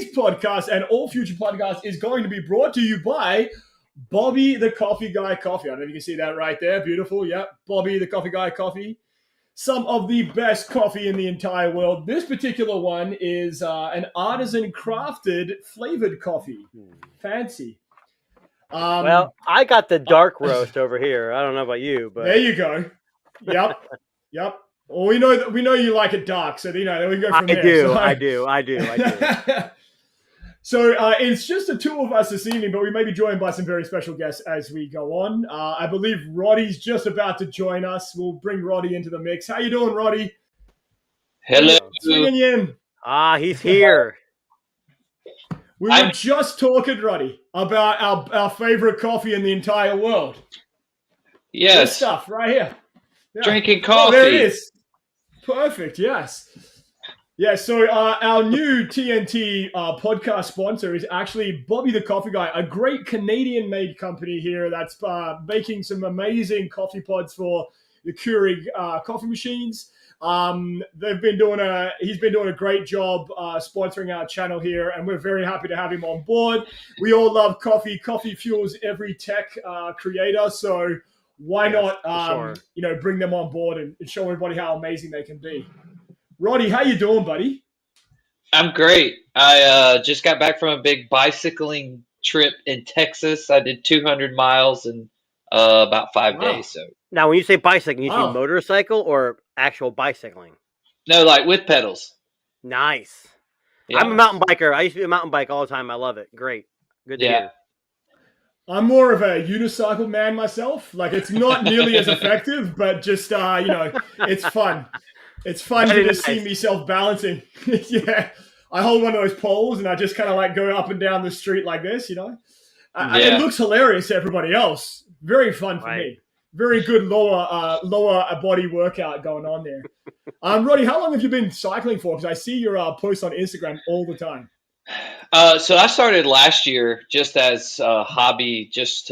today's podcast and all future podcasts is going to be brought to you by Bobby the Coffee Guy Coffee. I don't know if you can see that right there. Beautiful. Yep. Bobby the Coffee Guy Coffee. Some of the best coffee in the entire world. This particular one is an artisan crafted flavored coffee. Fancy. Well, I got the dark roast over here. I don't know about you, but there you go. Yep. Well, we know you like it dark, so we can go from there. I do. So it's just the two of us this evening, but we may be joined by some very special guests as we go on. I believe Roddy's just about to join us. We'll bring Roddy into the mix. How you doing, Roddy? Hello. Swinging in. He's here. We were just talking, Roddy, about our favorite coffee in the entire world. Yes. Good stuff right here. Yeah. Drinking coffee. Oh, there it is. Perfect, yes. Yeah, so our new TNT podcast sponsor is actually Bobby the Coffee Guy, a great Canadian-made company here that's making some amazing coffee pods for the Keurig coffee machines. He's been doing a great job sponsoring our channel here, and we're very happy to have him on board. We all love coffee. Coffee fuels every tech creator, so why not bring them on board and show everybody how amazing they can be. Roddy, how you doing, buddy? I'm great. I just got back from a big bicycling trip in Texas. I did 200 miles in about 5 days. So now, when you say bicycling, you mean motorcycle or actual bicycling? No, like with pedals. Nice. Yeah. I'm a mountain biker. I used to be a mountain bike all the time. I love it. Great. Good to hear. I'm more of a unicycle man myself. Like, it's not nearly as effective, but just it's fun. It's fun to just see me self-balancing. Yeah. I hold one of those poles and I just kind of like go up and down the street like this, It looks hilarious to everybody else. Very fun for me. Very good lower body workout going on there. Roddy, how long have you been cycling for? Because I see your posts on Instagram all the time. So I started last year just as a hobby, just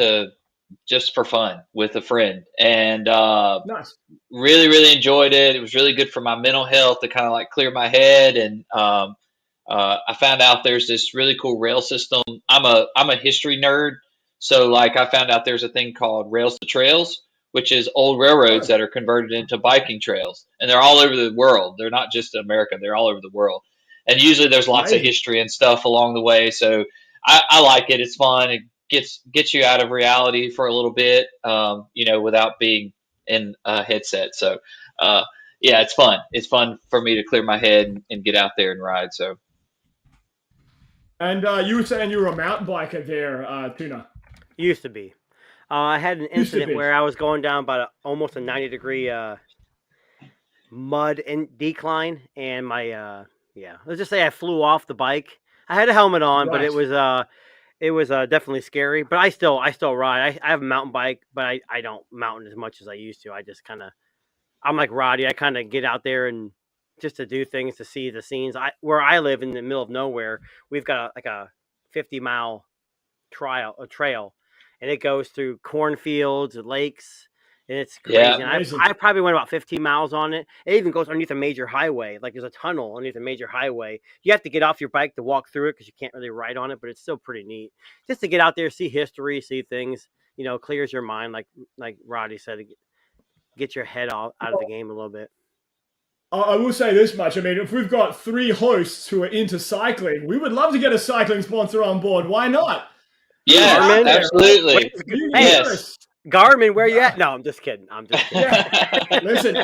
for fun with a friend, and nice. Really, really enjoyed it. It was really good for my mental health to kind of like clear my head. And I found out there's this really cool rail system. I'm a history nerd, so like I found out there's a thing called Rails to Trails, which is old railroads that are converted into biking trails, and they're all over the world. They're not just in America; they're all over the world. And usually there's lots of history and stuff along the way. So I like it. It's fun. It gets you out of reality for a little bit, without being in a headset. So, it's fun. It's fun for me to clear my head and get out there and ride. So. And you were saying you were a mountain biker there, Tuna. Used to be. I had an incident where I was going down about almost a 90-degree mud decline, and my let's just say I flew off the bike. I had a helmet on, but it was definitely scary. But I still ride. I have a mountain bike, but I don't mountain as much as I used to. I just I'm like Roddy. I kind of get out there and just to do things, to see the scenes. Where I live in the middle of nowhere, we've got a 50-mile trail, and it goes through cornfields and lakes. And it's crazy. Yeah, and I probably went about 15 miles on it. It even goes underneath a major highway. Like there's a tunnel underneath a major highway. You have to get off your bike to walk through it because you can't really ride on it, but it's still pretty neat. Just to get out there, see history, see things, clears your mind. Like Roddy said, get your head out of the game a little bit. I will say this much. I mean, if we've got 3 hosts who are into cycling, we would love to get a cycling sponsor on board. Why not? Yeah, Garmin, absolutely. Yes. Garmin, where you at? No, I'm just kidding. Yeah. Listen,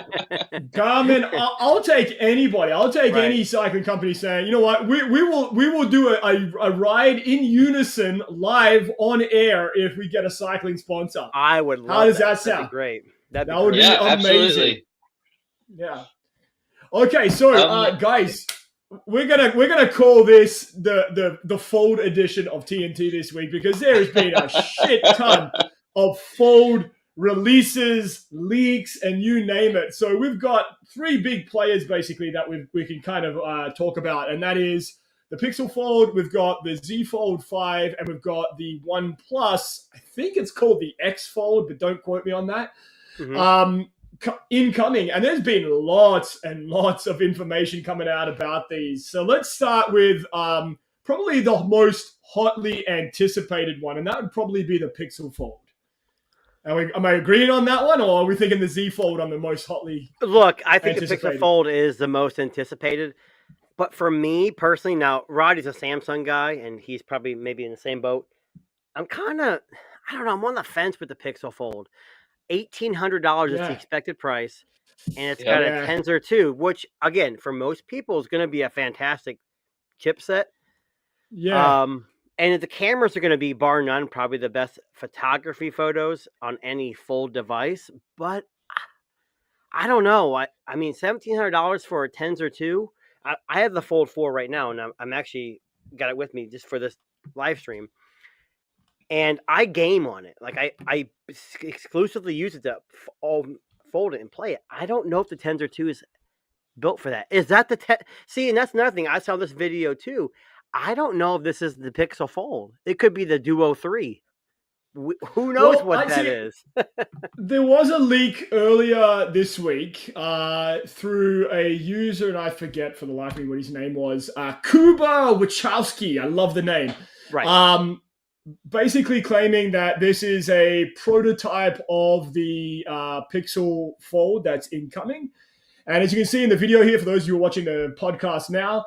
Garmin, I'll take anybody. I'll take any cycling company saying, you know what, we will do a ride in unison live on air if we get a cycling sponsor. I would love How does that sound? That'd be great. That would be amazing. Absolutely. Yeah. Okay, so guys, we're gonna call this the Fold edition of TNT this week because there has been a shit ton of Fold releases, leaks, and you name it. So we've got 3 big players basically that we can kind of talk about, and that is the Pixel Fold, we've got the Z Fold 5, and we've got the One Plus. I think it's called the X Fold, but don't quote me on that. Mm-hmm. Incoming, and there's been lots and lots of information coming out about these. So let's start with probably the most hotly anticipated one, and that would probably be the Pixel Fold. Am I agreeing on that one, or are we thinking the Z Fold on the most hotly? Look, I think the Pixel Fold is the most anticipated. But for me personally, now Roddy's a Samsung guy, and he's probably maybe in the same boat. I'm kind of, I don't know, I'm on the fence with the Pixel Fold. $1,800 is the expected price, and it's got a Tensor 2, which, again, for most people is going to be a fantastic chipset. Yeah. And the cameras are going to be, bar none, probably the best photography photos on any Fold device. But I don't know. I mean, $1,700 for a Tensor 2. I have the Fold 4 right now, and I'm actually got it with me just for this live stream. And I game on it. Like I exclusively use it to fold it and play it. I don't know if the Tensor 2 is built for that. Is that the see? And that's another thing. I saw this video too. I don't know if this is the Pixel Fold. It could be the Duo 3. Who knows what that is? There was a leak earlier this week through a user, and I forget for the life of me what his name was. Kuba Wachowski. I love the name. Right. Basically claiming that this is a prototype of the Pixel Fold that's incoming. And as you can see in the video here, for those of you who are watching the podcast now,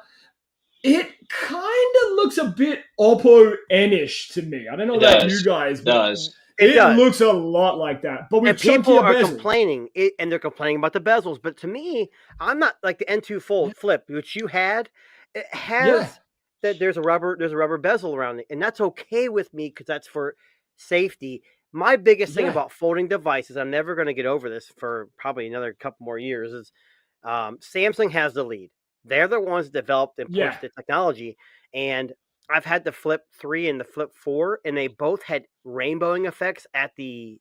it kind of looks a bit Oppo N-ish to me. I don't know about you guys. But it looks a lot like that. But with people are complaining, and they're complaining about the bezels. But to me, I'm not like the N2 Fold Flip, which you had. It has that there's a rubber bezel around it, and that's okay with me because that's for safety. My biggest thing about folding devices, I'm never going to get over this for probably another couple more years, is Samsung has the lead. They're the ones that developed and pushed the technology. And I've had the Flip 3 and the Flip 4, and they both had rainbowing effects at the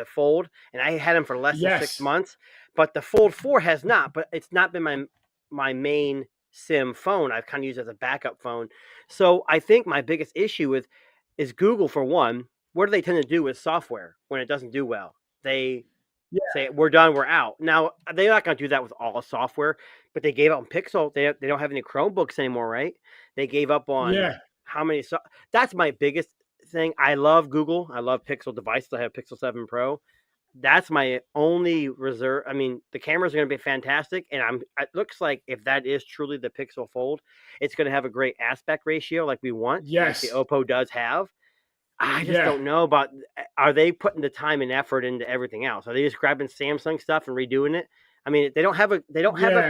Fold. And I had them for less than 6 months. But the Fold 4 has not. But it's not been my main SIM phone. I've kind of used it as a backup phone. So I think my biggest issue is Google, for one. What do they tend to do with software when it doesn't do well? They say, we're done, we're out. Now, they're not going to do that with all software, but they gave up on Pixel. They don't have any Chromebooks anymore, right? They gave up on how many. That's my biggest thing. I love Google. I love Pixel devices. I have Pixel 7 Pro. That's my only reserve. I mean, the cameras are going to be fantastic, and it looks like if that is truly the Pixel Fold, it's going to have a great aspect ratio like we want. Yes. Like the Oppo does have. I just don't know about, are they putting the time and effort into everything else? Are they just grabbing Samsung stuff and redoing it? I mean, they don't have a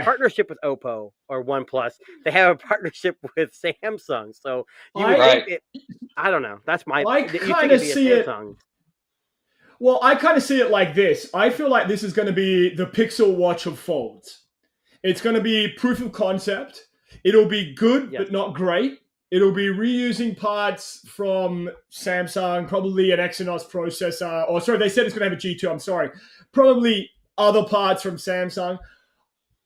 partnership with Oppo or OnePlus. They have a partnership with Samsung. So I don't know. That's my. I kind of see it. Well, I kind of see it like this. I feel like this is going to be the Pixel Watch of folds. It's going to be proof of concept. It'll be good, but not great. It'll be reusing parts from Samsung, probably an Exynos processor. Or sorry, they said it's going to have a G2. I'm sorry. Probably other parts from Samsung.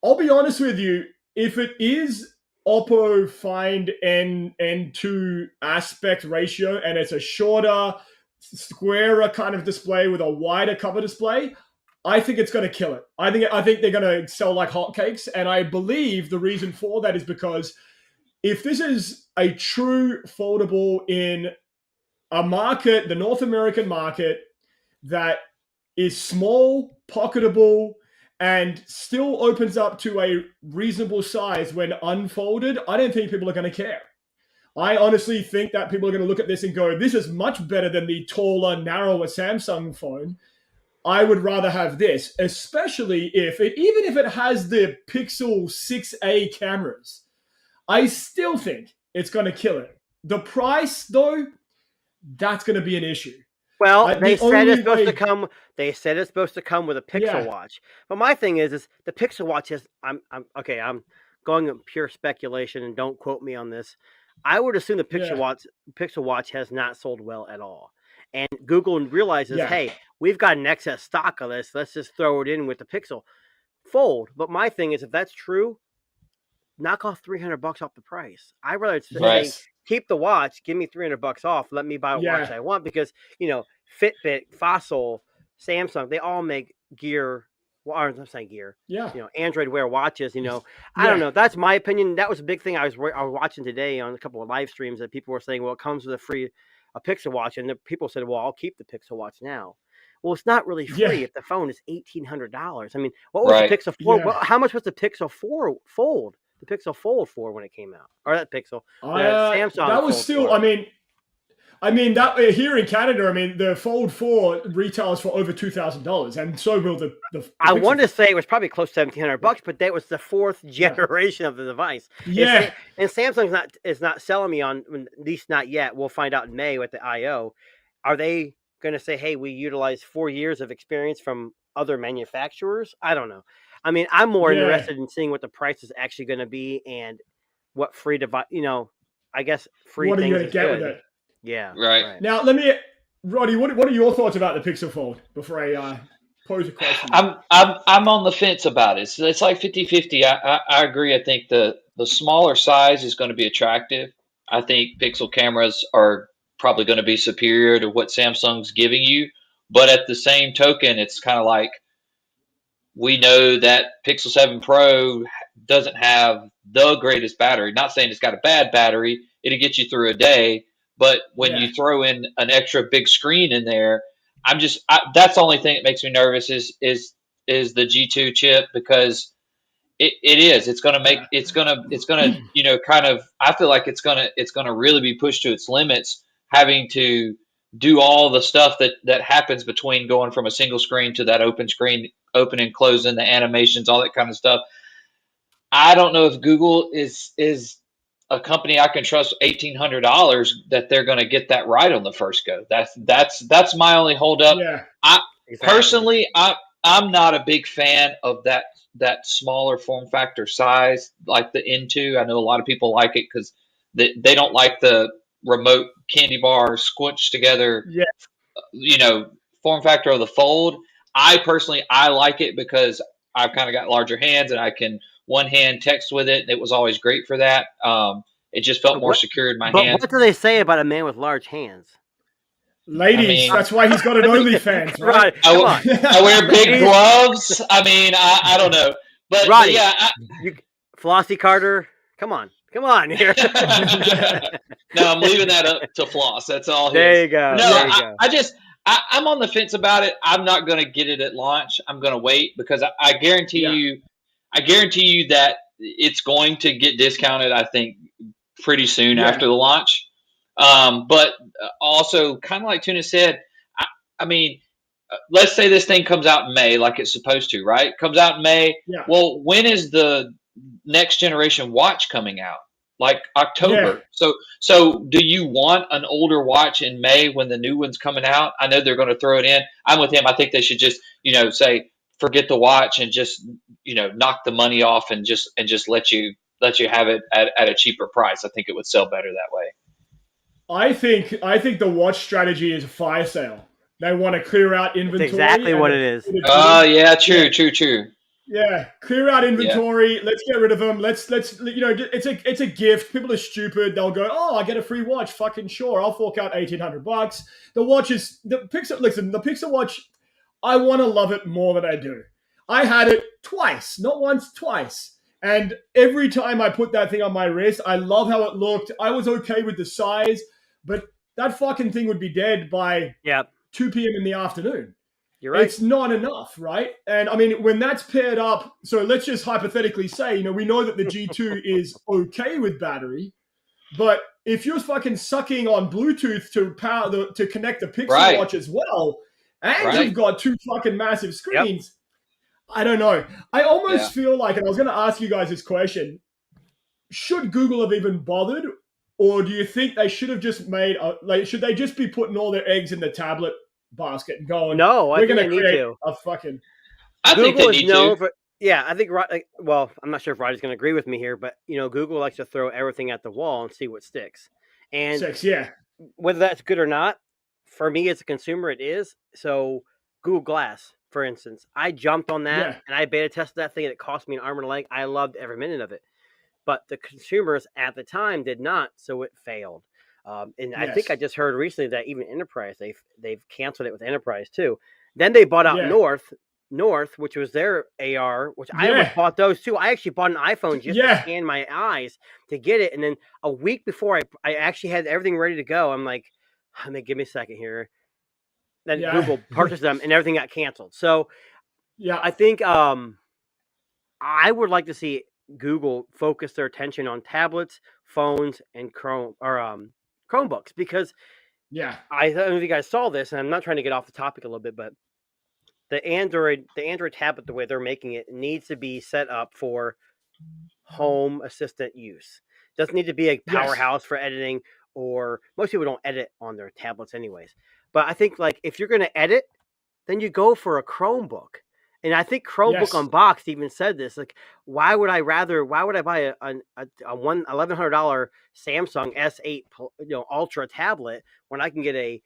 I'll be honest with you. If it is Oppo Find N2 aspect ratio and it's a shorter, squarer kind of display with a wider cover display, I think it's going to kill it. I think they're going to sell like hotcakes. And I believe the reason for that is because if this is a true foldable in a market, the North American market, that is small, pocketable, and still opens up to a reasonable size when unfolded, I don't think people are going to care. I honestly think that people are going to look at this and go, this is much better than the taller, narrower Samsung phone. I would rather have this, especially even if it has the Pixel 6a cameras. I still think it's going to kill it. The price, though, that's going to be an issue. Well, they said it's supposed to come. They said it's supposed to come with a Pixel Watch. But my thing is the Pixel Watch is. I'm going in pure speculation, and don't quote me on this. I would assume the Pixel Watch has not sold well at all, and Google realizes, hey, we've got an excess stock of this. Let's just throw it in with the Pixel Fold. But my thing is, if that's true, knock off $300 off the price. I'd rather say, keep the watch, give me $300 off, let me buy what watch I want, because Fitbit, Fossil, Samsung, they all make gear I'm saying gear. Yeah. Android Wear watches. I don't know. That's my opinion. That was a big thing I was watching today on a couple of live streams that people were saying, well, it comes with a Pixel Watch, and the people said, well, I'll keep the Pixel Watch now. Well, it's not really free if the phone is $1,800. I mean, what was the Pixel 4? Yeah. How much was the Pixel 4 Fold? The Pixel Fold 4 when it came out, or that Pixel, Samsung. That was Fold still. 4. I mean that here in Canada. The Fold 4 retails for over $2,000, and so will the I wanted to say it was probably close to $1,700, but that was the 4th generation of the device. Yeah, and Samsung's is not selling me on, at least not yet. We'll find out in May with the I/O. Are they going to say, hey, we utilize 4 years of experience from other manufacturers? I don't know. I mean, I'm more interested in seeing what the price is actually going to be and what free device. I guess free. What are things you going to get with it? Yeah. Right. Now, Roddy, what are your thoughts about the Pixel Fold before I pose a question? I'm on the fence about it. So it's like 50-50. I agree. I think the smaller size is going to be attractive. I think Pixel cameras are probably going to be superior to what Samsung's giving you. But at the same token, it's kind of like we know that Pixel 7 Pro doesn't have the greatest battery. Not saying it's got a bad battery. It'll get you through a day. But when you throw in an extra big screen in there, that's the only thing that makes me nervous is the G2 chip, because it's going to make kind of, I feel like it's going to really be pushed to its limits, having to do all the stuff that happens between going from a single screen to that open screen, open and closing, the animations, all that kind of stuff. I don't know if Google is a company I can trust $1,800 that they're going to get that right on the first go. That's my only holdup. Yeah, Personally, I'm not a big fan of that smaller form factor size, like the N2. I know a lot of people like it because they don't like the remote candy bar squished together. Yeah. Form factor of the Fold. I personally like it because I've kind of got larger hands and I can one hand text with it. It was always great for that. It just felt more secure in my hands. What do they say about a man with large hands? Ladies, that's why he's got an OnlyFans, right? I wear big gloves. I don't know, but Roddy, yeah, Flossie Carter, come on here. No, I'm leaving that up to Floss. That's all. There you go. No, I'm on the fence about it. I'm not going to get it at launch. I'm going to wait because I guarantee you. I guarantee you that it's going to get discounted, I think, pretty soon after the launch. But also, kind of like Tuna said, I mean, let's say this thing comes out in May like it's supposed to, right? Comes out in May. Yeah. Well, when is the next generation watch coming out? Like October. Yeah. So do you want an older watch in May when the new one's coming out? I know they're going to throw it in. I'm with him. I think they should just, say, forget the watch and just, knock the money off and just let you have it at a cheaper price. I think it would sell better that way. I think the watch strategy is a fire sale. They want to clear out inventory. That's exactly what it is. Oh, yeah, true. Yeah, clear out inventory. Yeah. Let's get rid of them. Let's it's a gift. People are stupid. They'll go, oh, I get a free watch. Fucking sure, I'll fork out $1,800. The watch is the Pixel. Listen, the Pixel Watch. I want to love it more than I do. I had it twice, not once, twice. And every time I put that thing on my wrist, I love how it looked. I was okay with the size, but that fucking thing would be dead by 2 p.m. in the afternoon. You're right. It's not enough, right? And I mean, when that's paired up, so let's just hypothetically say, we know that the G2 is okay with battery, but if you're fucking sucking on Bluetooth to connect the Pixel Watch as well, and you've got 2 fucking massive screens, I don't know. I almost feel like, and I was going to ask you guys this question, should Google have even bothered, or do you think they should have just made, should they just be putting all their eggs in the tablet basket and going, no, we're going to create to. a fucking... I think they need to. I think, well, I'm not sure if Roddy's going to agree with me here, but, Google likes to throw everything at the wall and see what sticks. And whether that's good or not, for me as a consumer, it is. So Google Glass, for instance, I jumped on that and I beta tested that thing and it cost me an arm and a leg. I loved every minute of it. But the consumers at the time did not, so it failed. I think I just heard recently that even Enterprise, they've canceled it with Enterprise too. Then they bought out North. North, which was their AR, which I almost bought those too. I actually bought an iPhone just to scan my eyes to get it. And then a week before I actually had everything ready to go, I'm like, give me a second here. Then Google purchased them and everything got canceled. So I think I would like to see Google focus their attention on tablets, phones, and Chromebooks, because I don't know if you guys saw this, and I'm not trying to get off the topic a little bit, but the Android tablet, the way they're making it, needs to be set up for home assistant use. It doesn't need to be a powerhouse for editing, or most people don't edit on their tablets anyways. But I think, like, if you're going to edit, then you go for a Chromebook. And I think Chromebook Unboxed even said this. Like, why would I buy a $1,100 Samsung S8 Ultra tablet when I can get a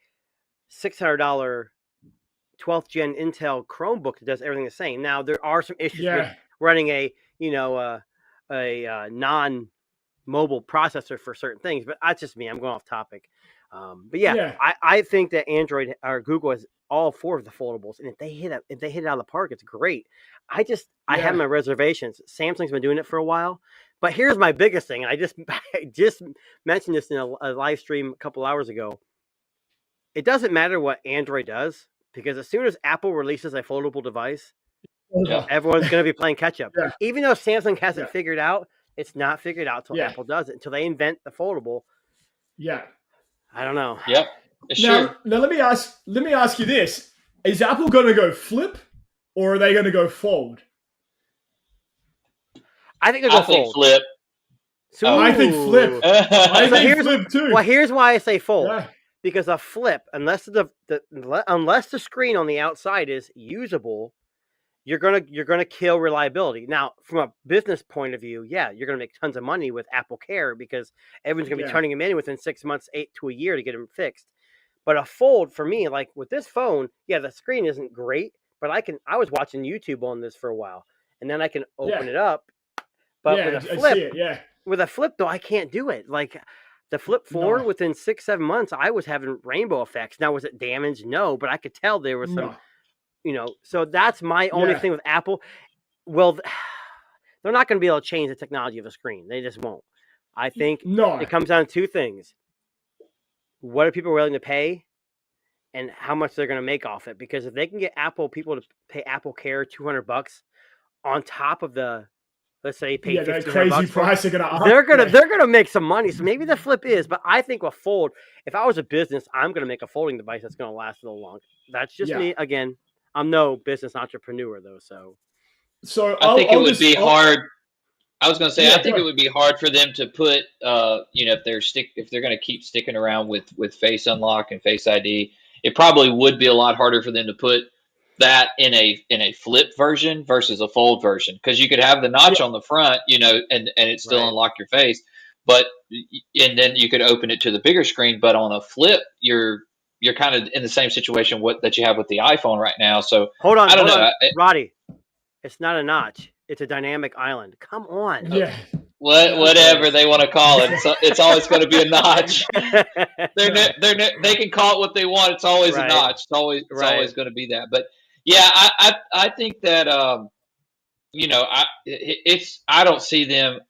$600 12th gen Intel Chromebook that does everything the same? Now, there are some issues with running a non-mobile processor for certain things, but that's just me. I'm going off topic. I think that Android or Google has all four of the foldables, and if they hit it out of the park, it's great. I have my reservations. Samsung's been doing it for a while, but here's my biggest thing, and I just mentioned this in a live stream a couple hours ago. It doesn't matter what Android does, because as soon as Apple releases a foldable device, everyone's going to be playing catch up. Even though Samsung hasn't figured out, it's not figured out until Apple does it, until they invent the foldable. I don't know. Now let me ask you this: is Apple going to go flip, or are they going to go fold? I think they're going to fold. Flip. I think flip. I think flip too. Well, here's why I say fold. Because a flip, unless the screen on the outside is usable, you're gonna kill reliability. Now, from a business point of view, you're gonna make tons of money with Apple Care, because everyone's gonna be turning them in within 6 months, 8 to a year to get them fixed. But a fold, for me, like with this phone, the screen isn't great, but I was watching YouTube on this for a while, and then I can open it up. But with a flip though, I can't do it. Like the Flip 4, within 6-7 months, I was having rainbow effects. Now, was it damaged? No, but I could tell there was some, so that's my only thing with Apple. Well, they're not going to be able to change the technology of the screen. They just won't. I think it comes down to two things. What are people willing to pay, and how much they're going to make off it? Because if they can get people to pay Apple Care $200 on top of the, let's say, pay that crazy price they're gonna make some money. So maybe the flip is, but I think a fold. If I was a business, I'm gonna make a folding device that's gonna last a little long. That's just me. Again, I'm no business entrepreneur though, so I think it would be hard. I was gonna say I think it would be hard for them to put, if they're gonna keep sticking around with Face Unlock and Face ID, it probably would be a lot harder for them to put that in a flip version versus a fold version, because you could have the notch on the front, and it still unlock your face, and then you could open it to the bigger screen. But on a flip, you're kind of in the same situation that you have with the iPhone right now. So hold on, Roddy, it's not a notch; it's a dynamic island. Come on, whatever they want to call it, it's always going to be a notch. They can call it what they want. It's always a notch. It's always going to be that. But I think that I don't see them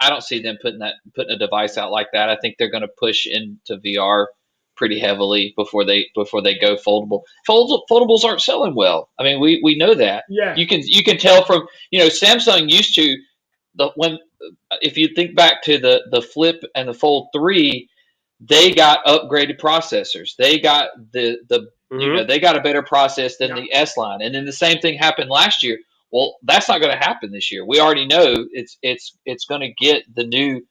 putting a device out like that. I think they're going to push into VR pretty heavily before they go foldable. Foldables aren't selling well. I mean, we know that. You can tell from Samsung used to if you think back to the Flip and the Fold 3, they got upgraded processors. They got they got a better process than the S line. And then the same thing happened last year. Well, that's not going to happen this year. We already know it's going to get the new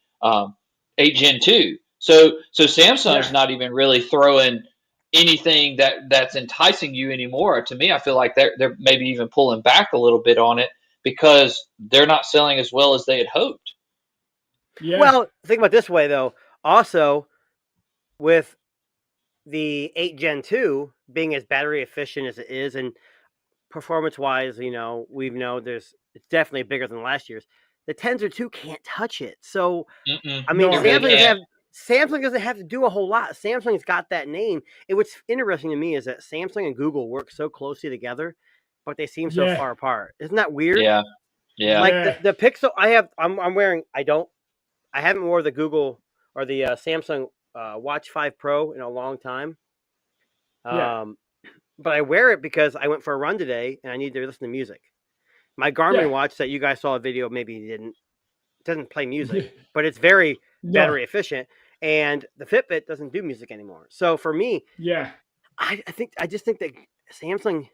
8 Gen 2. So Samsung's not even really throwing anything that's enticing you anymore. To me, I feel like they're maybe even pulling back a little bit on it, because they're not selling as well as they had hoped. Well, think about it this way, though. Also, with the 8 Gen 2 being as battery efficient as it is, and performance-wise, we know it's definitely bigger than last year's. The Tensor 2 can't touch it. So, I mean, Samsung doesn't have to do a whole lot. Samsung's got that name. And what's interesting to me is that Samsung and Google work so closely together but they seem so far apart. Isn't that weird? Yeah. Like the Pixel, I'm wearing. I haven't wore the Google or the Samsung Watch 5 Pro in a long time. But I wear it because I went for a run today and I need to listen to music. My Garmin watch that you guys saw a video, maybe you didn't, doesn't play music, but it's very battery efficient. And the Fitbit doesn't do music anymore. So for me, I just think that Samsung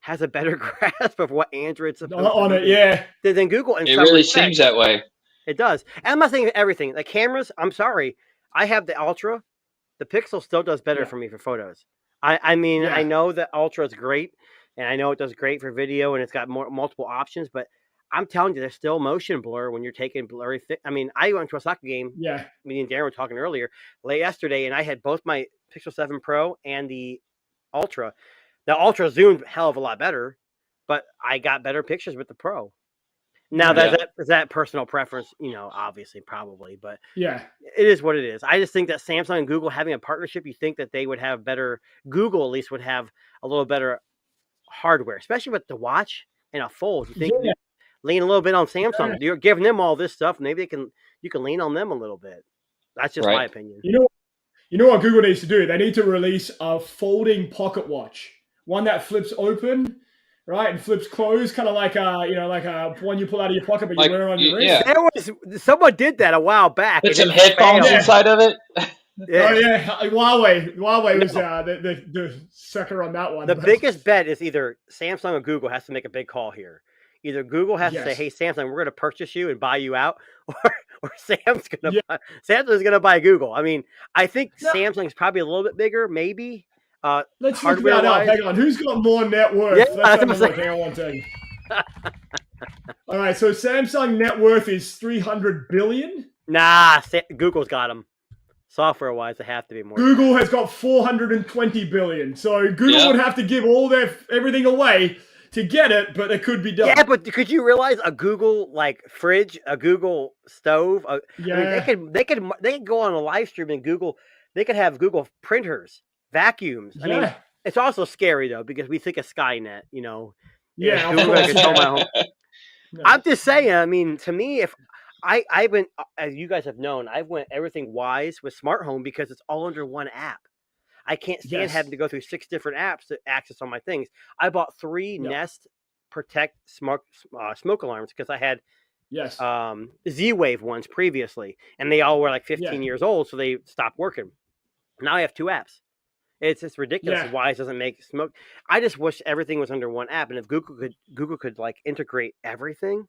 has a better grasp of what Android's supposed to do than Google. And it really seems that way. It does. And I'm not saying everything. Like cameras, I'm sorry. I have the Ultra. The Pixel still does better for me for photos. I mean, I know that Ultra is great, and I know it does great for video, and it's got multiple options, but I'm telling you, there's still motion blur when you're taking blurry. I mean, I went to a soccer game. Yeah. Me and Darren were talking earlier, late yesterday, and I had both my Pixel 7 Pro and the Ultra. The Ultra zoomed a hell of a lot better, but I got better pictures with the Pro. Now, is that personal preference? You know, obviously, probably, but it is what it is. I just think that Samsung and Google having a partnership, you think that they would have better. Google at least would have a little better hardware, especially with the watch and a Fold. You think lean a little bit on Samsung? You're giving them all this stuff. Maybe you can lean on them a little bit. That's just my opinion. You know what Google needs to do? They need to release a folding pocket watch, one that flips open. Right, and flips closed, kind of like a one you pull out of your pocket, but you wear on your wrist. Someone did that a while back. Put some headphones inside of it. Huawei was the sucker on that one. The biggest bet is either Samsung or Google has to make a big call here. Either Google has to say, "Hey, Samsung, we're going to purchase you and buy you out," or Samsung's going to buy Google. I mean, I think Samsung's probably a little bit bigger, maybe. Let's look that up. Hang on. Who's got more net worth? Let's have a look. Hang on one second. All right. So Samsung net worth is $300 billion. Nah, Google's got them. Software-wise, they have to be more. Google has got $420 billion. So Google would have to give everything away to get it, but it could be done. Yeah, but could you realize a Google fridge, a Google stove? I mean, they could go on a live stream and Google. They could have Google printers. Vacuums. I mean, it's also scary though because we think of Skynet. You know. Yeah. I'm just saying. I mean, to me, if I went, as you guys have known, I went everything Wise with Smart Home because it's all under one app. I can't stand having to go through 6 different apps to access all my things. I bought 3 Nest Protect smoke alarms because I had Z-Wave ones previously, and they all were like 15 years old, so they stopped working. Now I have 2 apps. It's ridiculous. Wise doesn't make smoke. I just wish everything was under one app, and if Google could integrate everything,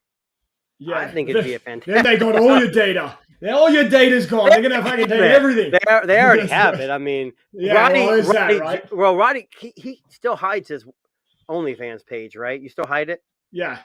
I think it'd be a fantastic. Then they got all your data. All your data's gone. They're gonna fucking take everything. They already have it. I mean, Roddy, right? Well, Roddy, he still hides his OnlyFans page, right? You still hide it? Yeah.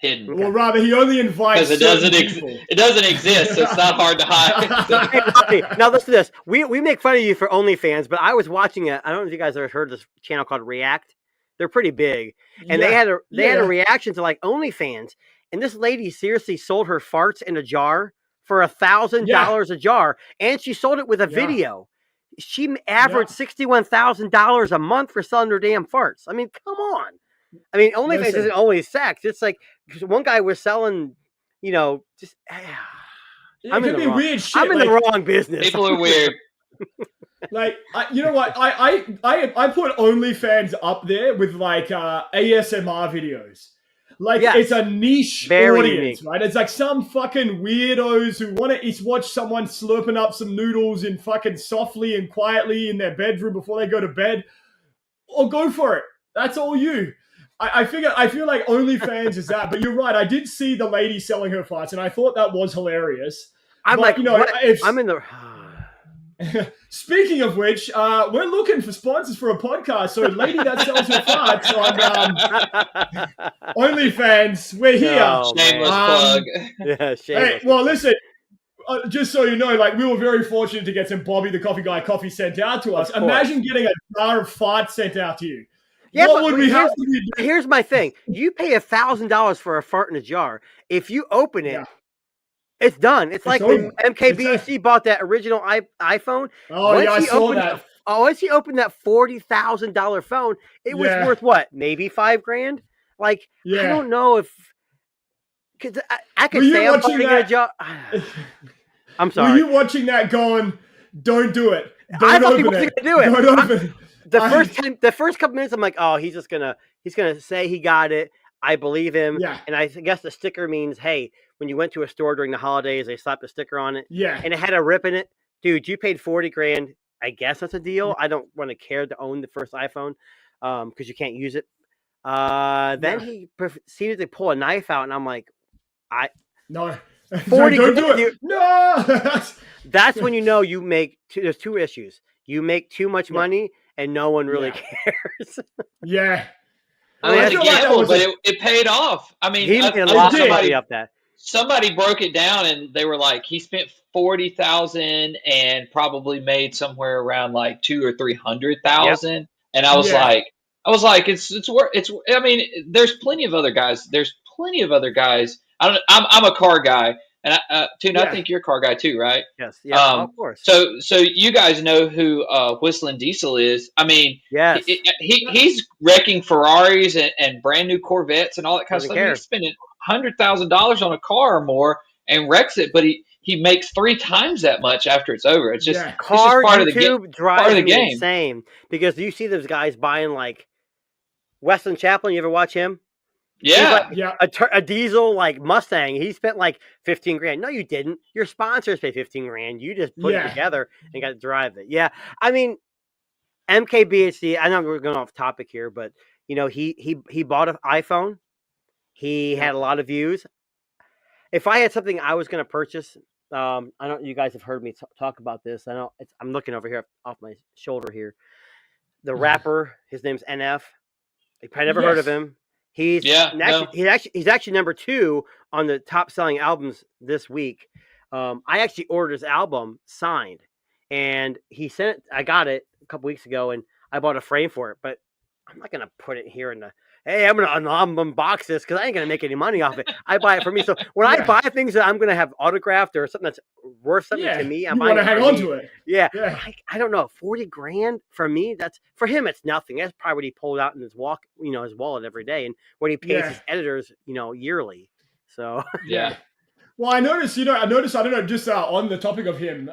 Hidden. Well, rather, he only invites because it doesn't exist, so it's not hard to hide. Now listen to this. We make fun of you for OnlyFans, but I was watching it. I don't know if you guys ever heard of this channel called React. They're pretty big, and they had a reaction to OnlyFans, and this lady seriously sold her farts in a jar for $1,000 a jar, and she sold it with a video. She averaged $61,000 a month for selling her damn farts. I mean, come on. I mean, OnlyFans isn't always sex. It's like one guy was selling, just. I'm in the wrong business. People are weird. You know what? I put OnlyFans up there with ASMR videos. It's a niche audience, right? It's like some fucking weirdos who want to watch someone slurping up some noodles in fucking softly and quietly in their bedroom before they go to bed. Or go for it. That's all you. I feel like OnlyFans is that, but you're right. I did see the lady selling her farts, and I thought that was hilarious. I'm in the. Speaking of which, we're looking for sponsors for a podcast. So, lady that sells her farts on OnlyFans, we're here. Shameless plug. Yeah, shameless. Hey, well, listen. Just so you know, we were very fortunate to get some Bobby the Coffee Guy coffee sent out to us. Imagine getting a jar of farts sent out to you. Yeah, what would we have to do? Here's my thing. You pay $1,000 for a fart in a jar. If you open it, it's done. It's like when MKBHD bought that original iPhone. Oh, I saw that. once he opened that $40,000 phone, it was worth what? Maybe $5,000. Like I don't know if because I could say I'm going to get a job. I'm sorry. Were you watching that going? Don't do it. I thought he wasn't going to do it. Don't open it. The first couple minutes, I'm like, oh, he's gonna say he got it. I believe him. Yeah. And I guess the sticker means, hey, when you went to a store during the holidays, they slapped a sticker on it. Yeah. And it had a rip in it. Dude, you paid $40,000. I guess that's a deal. I don't want to care to own the first iPhone because you can't use it. Then he proceeded to pull a knife out, and I'm like, no. 40 don't do it. No. That's when you know you make there's two issues. You make too much money and no one really cares. Yeah. I mean, it's a gamble, but it paid off. I mean, he made a lot of money off that. Somebody broke it down and they were like, he spent $40,000 and probably made somewhere around like $200,000 or $300,000. Yep. And I was like, it's worth. I mean, there's plenty of other guys. I'm a car guy, and Tune, I think you're a car guy too, right? Yes, yeah, of course. So you guys know who Whistling Diesel is? I mean, yes, he's wrecking Ferraris and brand new Corvettes and all that kind of stuff. He's spending $100,000 on a car or more and wrecks it, but he makes 3 times that much after it's over. It's just car it's just part YouTube of the drives me insane because you see those guys buying like Weston Chaplin. You ever watch him? Yeah, a diesel like Mustang. He spent like $15,000. No, you didn't. Your sponsors pay $15,000. You just put it together and got to drive it. Yeah, I mean, MKBHD. I know we're going off topic here, but you know, he bought an iPhone. He had a lot of views. If I had something I was going to purchase, I don't. You guys have heard me talk about this. I know I'm looking over here off my shoulder here. The rapper, his name's NF. You probably never heard of him. He's actually number 2 on the top selling albums this week. I actually ordered his album signed, and he sent it. I got it a couple weeks ago, and I bought a frame for it. But I'm not gonna put it here in the. Hey, I'm gonna unbox this because I ain't gonna make any money off it. I buy it for me. So when I buy things that I'm gonna have autographed or something that's worth something to me, I'm buying it. Hang on to it. Yeah. I don't know. $40,000 for me. That's for him. It's nothing. That's probably what he pulled out in his his wallet every day, and what he pays his editors, yearly. So yeah. Well, I noticed. I don't know. Just on the topic of him,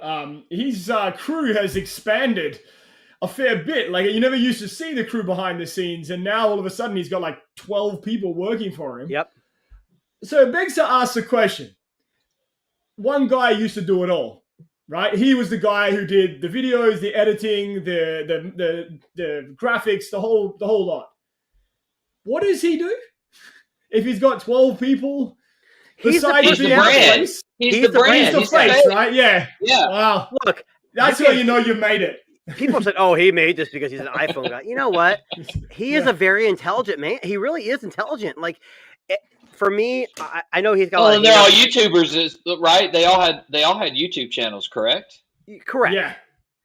his crew has expanded a fair bit. Like, you never used to see the crew behind the scenes, and now all of a sudden he's got like 12 people working for him. Yep. So it begs to ask the question. One guy used to do it all, right? He was the guy who did the videos, the editing, the graphics, the whole lot. What does he do? If he's got 12 people, he's the brand. He's the brand. He's the face, right? Yeah. Yeah. Wow. Look, that's how you know you made it. People said, "Oh, he made this because he's an iPhone guy." You know what? He is a very intelligent man. He really is intelligent. Like, for me, I know he's got. And they're all YouTubers, right? They all had YouTube channels, correct? Correct. Yeah.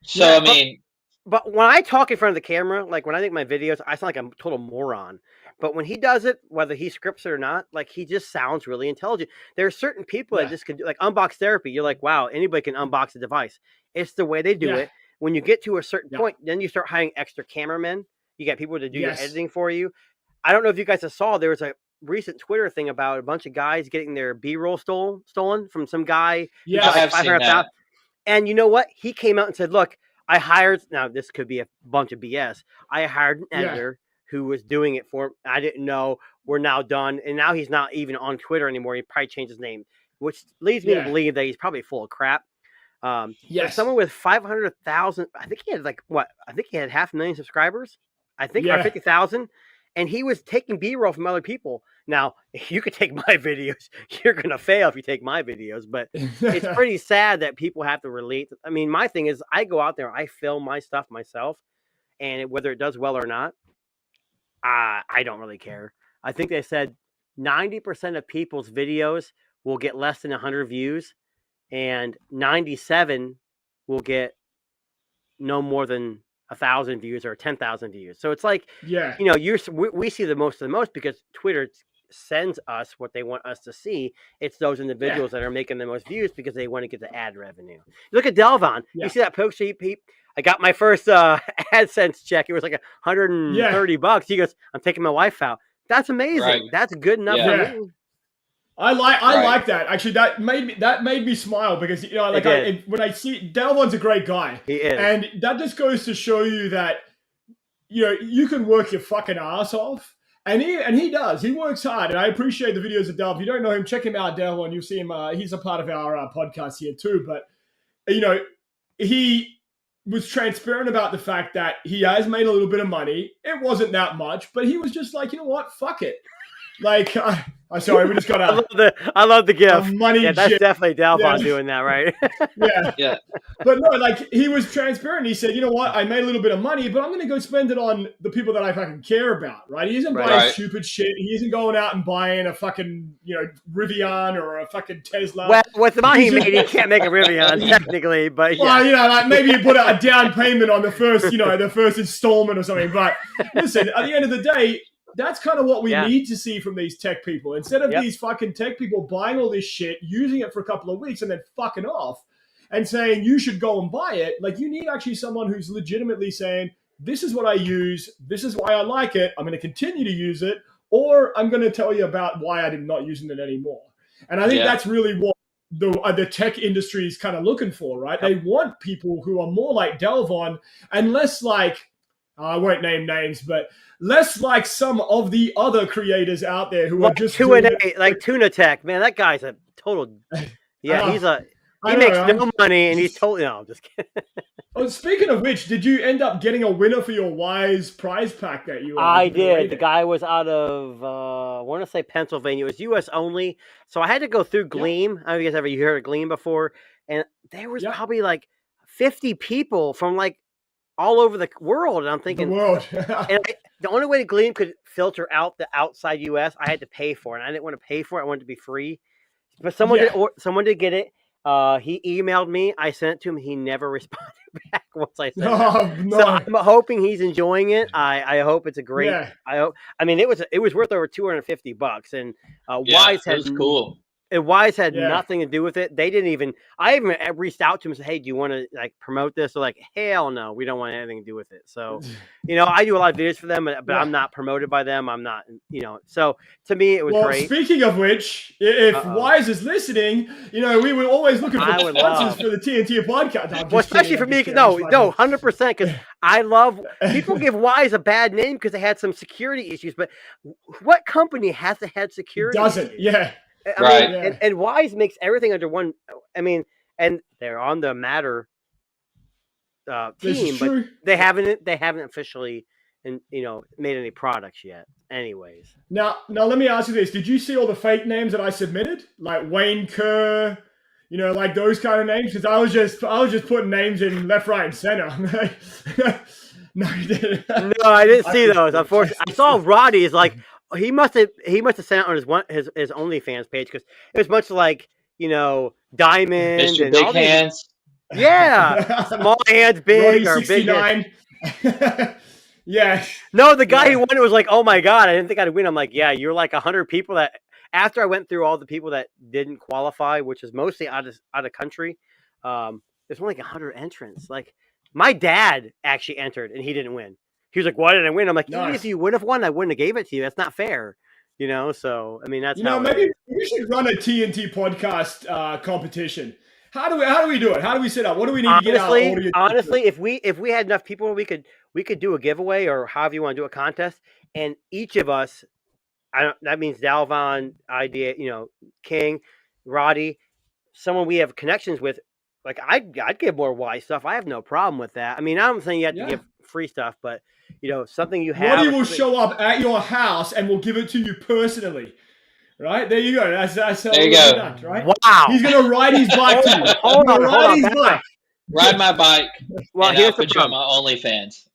So I mean, but when I talk in front of the camera, like when I think my videos, I sound like I'm a total moron. But when he does it, whether he scripts it or not, like he just sounds really intelligent. There are certain people that just can do, like unbox therapy. You're like, wow, anybody can unbox a device. It's the way they do it. When you get to a certain point, then you start hiring extra cameramen. You get people to do your editing for you. I don't know if you guys saw, there was a recent Twitter thing about a bunch of guys getting their B-roll stolen from some guy. Yeah, I have seen that. And you know what? He came out and said, look, I hired, now this could be a bunch of BS. I hired an editor who was doing it for, I didn't know, we're now done. And now he's not even on Twitter anymore. He probably changed his name, which leads me to believe that he's probably full of crap. Someone with 500,000, I think he had I think he had 500,000 subscribers. I think or 50,000. And he was taking B-roll from other people. Now, you could take my videos. You're going to fail if you take my videos. But it's pretty sad that people have to relate. I mean, my thing is I go out there, I film my stuff myself. And whether it does well or not, I don't really care. I think they said 90% of people's videos will get less than 100 views. And 97 will get no more than 1,000 views or 10,000 views. So it's like, we see the most because Twitter sends us what they want us to see. It's those individuals that are making the most views because they want to get the ad revenue. Look at Delvon. You see that post? I got my first AdSense check. It was like $130. He goes, I'm taking my wife out. That's amazing. Right. That's good enough for me. I like that. Actually, that made me smile because when I see Dalvon's a great guy. He is. And that just goes to show you that you can work your fucking ass off. And he does. He works hard, and I appreciate the videos of Del. If you don't know him, check him out, Del, and you'll see him. He's a part of our podcast here too. But he was transparent about the fact that he has made a little bit of money. It wasn't that much, but he was just like, you know what, fuck it. Like, I'm sorry, we just got I love the gift. Money. Yeah, that's definitely Dalvon doing that, right? Yeah. But no, like he was transparent. He said, you know what, I made a little bit of money, but I'm going to go spend it on the people that I fucking care about, right? He isn't buying stupid shit. He isn't going out and buying a fucking, Rivian or a fucking Tesla. Well, with the money he made, he can't make a Rivian technically, but yeah. Well, like maybe you put a down payment on the first, the first installment or something. But listen, at the end of the day, that's kind of what we need to see from these tech people. Instead of these fucking tech people buying all this shit, using it for a couple of weeks and then fucking off and saying you should go and buy it, like you need actually someone who's legitimately saying, this is what I use, this is why I like it, I'm going to continue to use it, or I'm going to tell you about why I'm not using it anymore. And I think that's really what the tech industry is kind of looking for, right? They want people who are more like Dalvon and less like, I won't name names, but less like some of the other creators out there who are just like Tuna Tech, man. That guy's a total. Yeah, he makes no money, and he's totally. No, I'm just kidding. Oh, speaking of which, did you end up getting a winner for your Wise prize pack that you? I did. The guy was out of I want to say Pennsylvania. It was U.S. only, so I had to go through Gleam. I don't know if you guys ever heard of Gleam before, and there was probably like 50 people from like all over the world, and I'm thinking, the only way Gleam could filter out the outside U.S., I had to pay for it. And I didn't want to pay for it; I wanted to be free. But someone did get it. He emailed me. I sent it to him. He never responded back once I sent it. So I'm hoping he's enjoying it. I hope it's a great. I mean, it was worth over $250, and Wise was cool. And Wise had nothing to do with it. They didn't even. I even reached out to him and said, "Hey, do you want to like promote this?" They're like, "Hell no, we don't want anything to do with it." So, I do a lot of videos for them, but I'm not promoted by them. I'm not, So to me, it was great. Speaking of which, if Wise is listening, we were always looking for sponsors for the TNT podcast. Well, especially for me, no, 100%, because I love people give Wise a bad name because they had some security issues. But what company hasn't had security? Doesn't, And Wise makes everything under one. I mean, and they're on the Matter team, but they haven't officially, made any products yet. Anyways, now let me ask you this: did you see all the fake names that I submitted, like Wayne Kerr? Like those kind of names? Because I was just putting names in left, right, and center. No, you didn't. No, I didn't see those. Unfortunately, I saw Roddy's like. He must have sent it on his OnlyFans page because it was much like Diamond Mr. and Big all Hands. Small hands, big or big hands. No, the guy who won it was like, oh my god, I didn't think I'd win. I'm like, yeah, you're like 100 people that. After I went through all the people that didn't qualify, which is mostly out of country, there's only like 100 entrants. Like my dad actually entered and he didn't win. He was like, why did I win? I'm like, if you would have won, I wouldn't have gave it to you. That's not fair. So, I mean, that's how maybe we should run a TNT podcast competition. How do we do it? How do we set up? What do we need to get our audience? Honestly, if we had enough people, we could do a giveaway or however you want to do a contest. And each of us, that means Dalvon, Idea, King, Roddy, someone we have connections with. Like I'd give more Wise stuff. I have no problem with that. I mean, I'm not saying you have to give free stuff, but something you have. Roddy will show up at your house and will give it to you personally. Right? There you go. That's how there you go. Done, right? Wow. He's gonna ride his bike to you. Hold on. Ride my bike. Well, and here's I'll put you on my OnlyFans.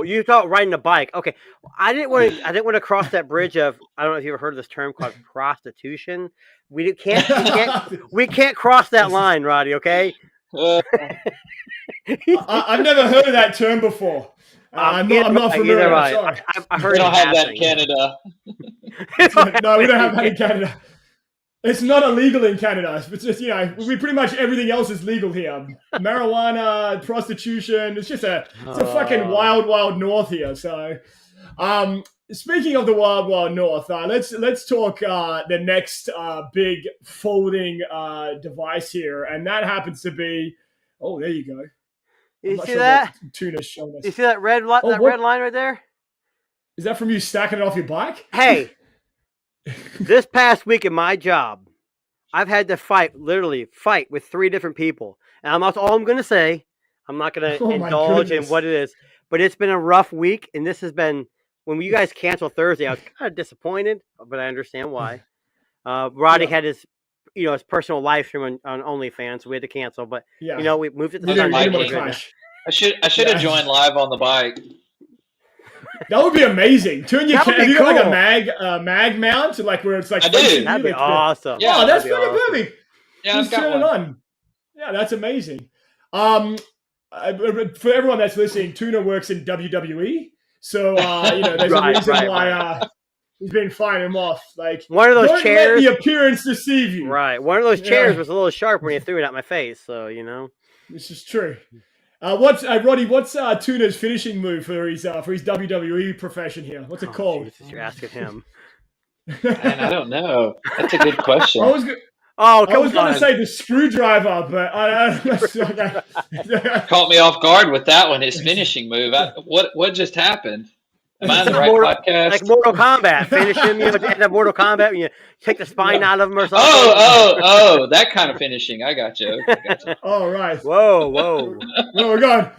You thought riding a bike. Okay. I didn't want to cross that bridge of, I don't know if you've ever heard of this term called prostitution. We can't cross that line, Roddy, okay? I've never heard of that term before. I'm not familiar. I heard we don't have that in Canada. No, we don't have that in Canada. It's not illegal in Canada. It's just, we pretty much everything else is legal here. Marijuana, prostitution. It's a fucking wild, wild north here. So, speaking of the wild, wild north, let's talk the next big folding device here, and that happens to be. Oh, there you go. You see that? Tuna's showing us. You see that red line right there? Is that from you stacking it off your bike? Hey. This past week at my job, I've had to literally fight with 3 different people. And that's all I'm going to say. I'm not going to indulge in what it is. But it's been a rough week. And this has been, when you guys canceled Thursday, I was kind of disappointed. But I understand why. Roddy had his personal live stream on OnlyFans. So we had to cancel. But, we moved it to Sunday. I should have joined live on the bike. That would be amazing. Turn your camera. You got like a mag mount, like where it's like. I do. That'd be awesome. Yeah, that's pretty perfect. Yeah, just turn it on. Yeah, that's amazing. For everyone that's listening, Tuna works in WWE, so there's a reason why he's been firing him off. Like one of those chairs. Let the appearance deceive you. Right. One of those chairs was a little sharp when you threw it at my face. So This is true. Roddy? What's Tuna's finishing move for his WWE profession here? What's it called? Jesus, you're asking him. Man, I don't know. That's a good question. I was going to say the screwdriver, but caught me off guard with that one. His finishing move. What just happened? Am I in the right podcast? Like Mortal Kombat. Finish him, at the end of Mortal Kombat, when you take the spine out of him or something. Oh, that kind of finishing. I got you. All right. Whoa. Oh, my God.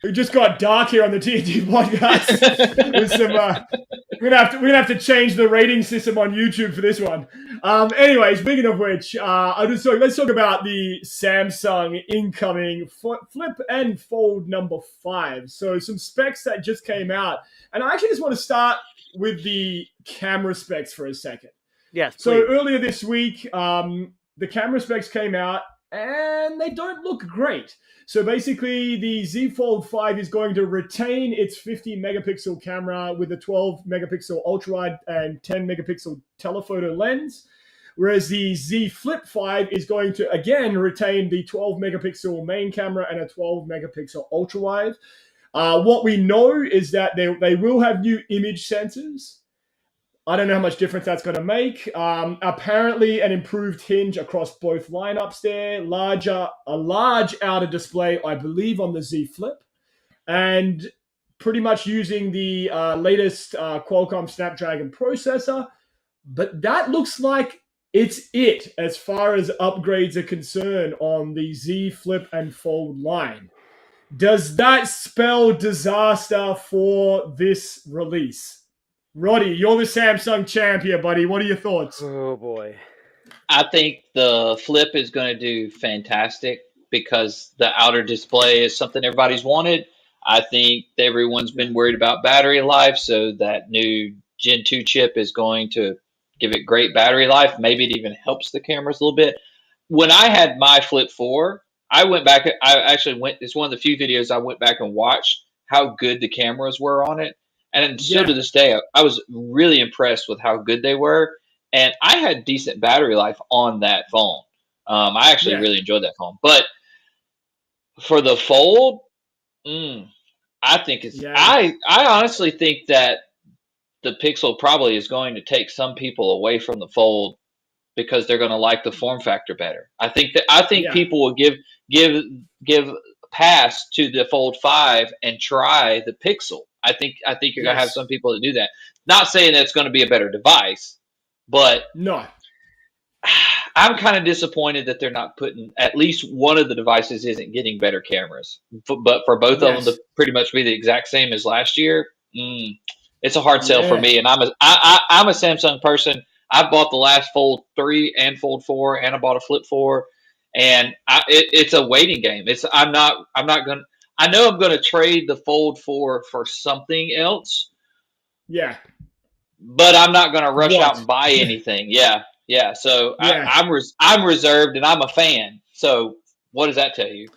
We just got dark here on the TNT podcast. With some, we're gonna have to change the rating system on YouTube for this one. Anyway, speaking of which, let's talk about the Samsung incoming Flip and Fold number 5. So some specs that just came out, and I actually just want to start with the camera specs for a second. Yes. So earlier this week, the camera specs came out, and they don't look great. So basically, the Z Fold 5 is going to retain its 50 megapixel camera with a 12 megapixel ultra wide and 10 megapixel telephoto lens, whereas the Z Flip 5 is going to again retain the 12 megapixel main camera and a 12 megapixel ultra wide. What we know is that they will have new image sensors. I don't know how much difference that's going to make. Apparently, an improved hinge across both lineups there. A large outer display, I believe, on the Z Flip. And pretty much using the latest Qualcomm Snapdragon processor. But that looks like it's it as far as upgrades are concerned on the Z Flip and Fold line. Does that spell disaster for this release? Roddy, you're the Samsung champ here, buddy. What are your thoughts? Oh, boy. I think the Flip is going to do fantastic because the outer display is something everybody's wanted. I think everyone's been worried about battery life, so that new Gen 2 chip is going to give it great battery life. Maybe it even helps the cameras a little bit. When I had my Flip 4, I went back. It's one of the few videos I went back and watched how good the cameras were on it. And still to this day, I was really impressed with how good they were. And I had decent battery life on that phone. I actually really enjoyed that phone. But for the Fold, I think it's I honestly think that the Pixel probably is going to take some people away from the Fold because they're going to like the form factor better. I think people will give pass to the Fold 5 and try the Pixel. I think you're going to have some people that do that. Not saying that it's going to be a better device, but no. I'm kind of disappointed that they're not putting at least one of the devices isn't getting better cameras. But for both of them to pretty much be the exact same as last year, it's a hard sell for me. And I'm a Samsung person. I bought the last Fold 3 and Fold 4, and I bought a Flip 4, and it's a waiting game. I know I'm going to trade the Fold 4 for something else. Yeah. But I'm not going to rush out and buy anything. Yeah. So I'm reserved, and I'm a fan. So what does that tell you?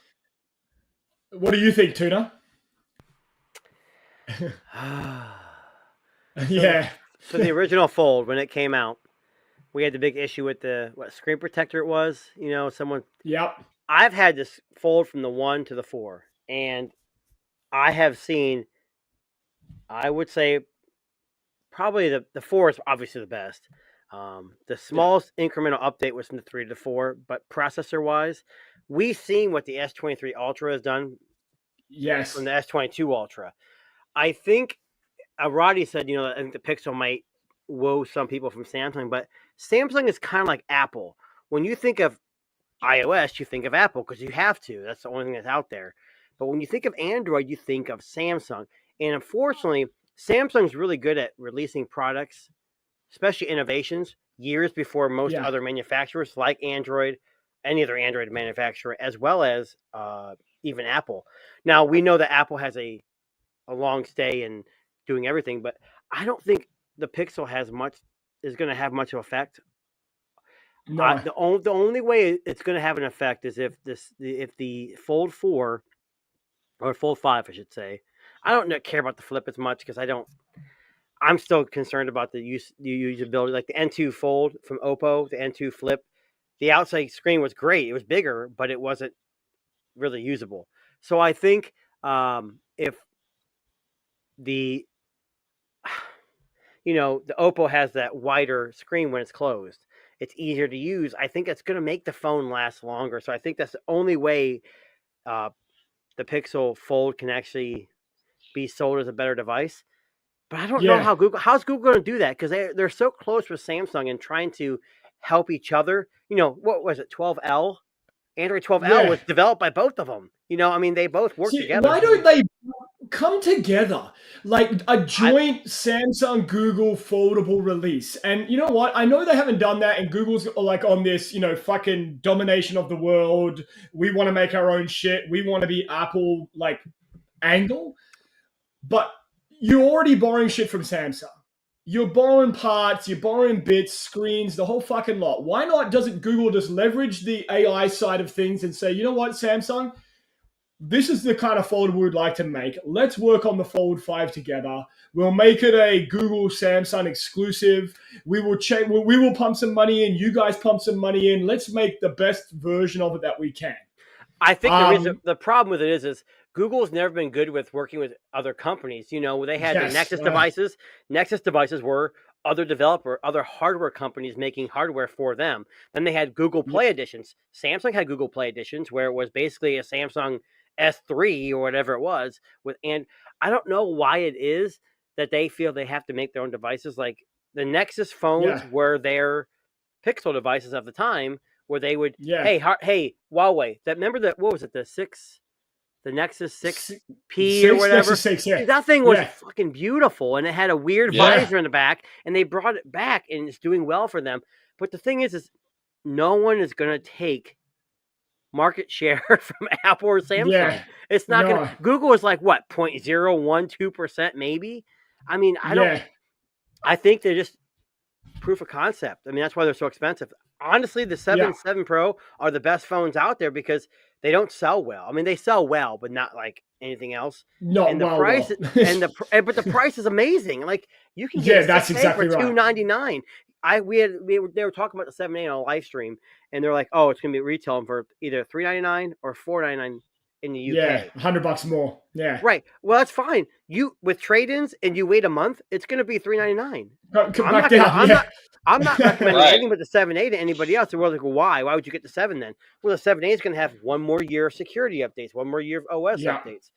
What do you think, Tuna? So the original Fold, when it came out, we had the big issue with the screen protector it was. Someone. Yep. I've had this fold from the 1 to the 4, and I have seen, I would say, probably the 4 is obviously the best. The smallest incremental update was from the 3 to the 4, but processor-wise, we've seen what the S23 Ultra has done Yes. from the S22 Ultra. I think Roddy said, I think the Pixel might woo some people from Samsung, but Samsung is kind of like Apple. When you think of iOS, you think of Apple because you have to. That's the only thing that's out there. But when you think of Android, you think of Samsung. And unfortunately, Samsung's really good at releasing products, especially innovations, years before most other manufacturers like Android, any other Android manufacturer, as well as even Apple. Now, we know that Apple has a long stay in doing everything, but I don't think the Pixel is going to have much of effect. No. The only way it's going to have an effect is if the Fold 4 or Fold 5, I should say. I don't care about the Flip as much because I'm still concerned about the usability. Like the N2 Fold from Oppo, the N2 Flip, the outside screen was great. It was bigger, but it wasn't really usable. So I think if the Oppo has that wider screen when it's closed, it's easier to use. I think it's going to make the phone last longer. So I think that's the only way the Pixel Fold can actually be sold as a better device. But I don't know how's Google going to do that, because they're so close with Samsung and trying to help each other. What was it, 12L? Android 12L was developed by both of them. They both work together. Why don't they come together, like a joint Samsung Google foldable release? And you know what? I know they haven't done that, and Google's like on this, fucking domination of the world. We want to make our own shit. We want to be Apple like angle. But you're already borrowing shit from Samsung. You're borrowing parts, you're borrowing bits, screens, the whole fucking lot. Why not doesn't Google just leverage the AI side of things and say, you know what, Samsung, this is the kind of fold we'd like to make. Let's work on the Fold 5 together. We'll make it a Google Samsung exclusive. We will pump some money in. You guys pump some money in. Let's make the best version of it that we can. I think the problem with it is Google's never been good with working with other companies. They had the Nexus devices. Nexus devices were other hardware companies making hardware for them. Then they had Google Play editions. Samsung had Google Play editions where it was basically a Samsung S3 or whatever it was. And I don't know why it is that they feel they have to make their own devices. Like the Nexus phones were their Pixel devices of the time, where they would, hey Huawei, remember that, what was it, the Nexus 6P or whatever? Nexus 6, yeah. That thing was fucking beautiful, and it had a weird visor in the back, and they brought it back, and it's doing well for them. But the thing is no one is going to take market share from Apple or Samsung. Yeah. It's not going to. Google is like, what, 0.012% maybe? I mean, I think they're just proof of concept. I mean, that's why they're so expensive. Honestly, the 7 Pro are the best phones out there because they don't sell well. I mean, they sell well, but not like anything else. No, and the price but the price is amazing. Like you can get that's exactly for $299. They were talking about the 7A on a live stream, and they're like, oh, it's gonna be retailing for either $399 or $499 in the UK. Yeah, $100 more. Yeah. Right. Well, that's fine. You with trade-ins and you wait a month, it's gonna be $399. I'm not recommending anything but the 7A to anybody else. The world's like, well, why? Why would you get the 7 then? Well, the 7A is going to have one more year of security updates, one more year of OS updates.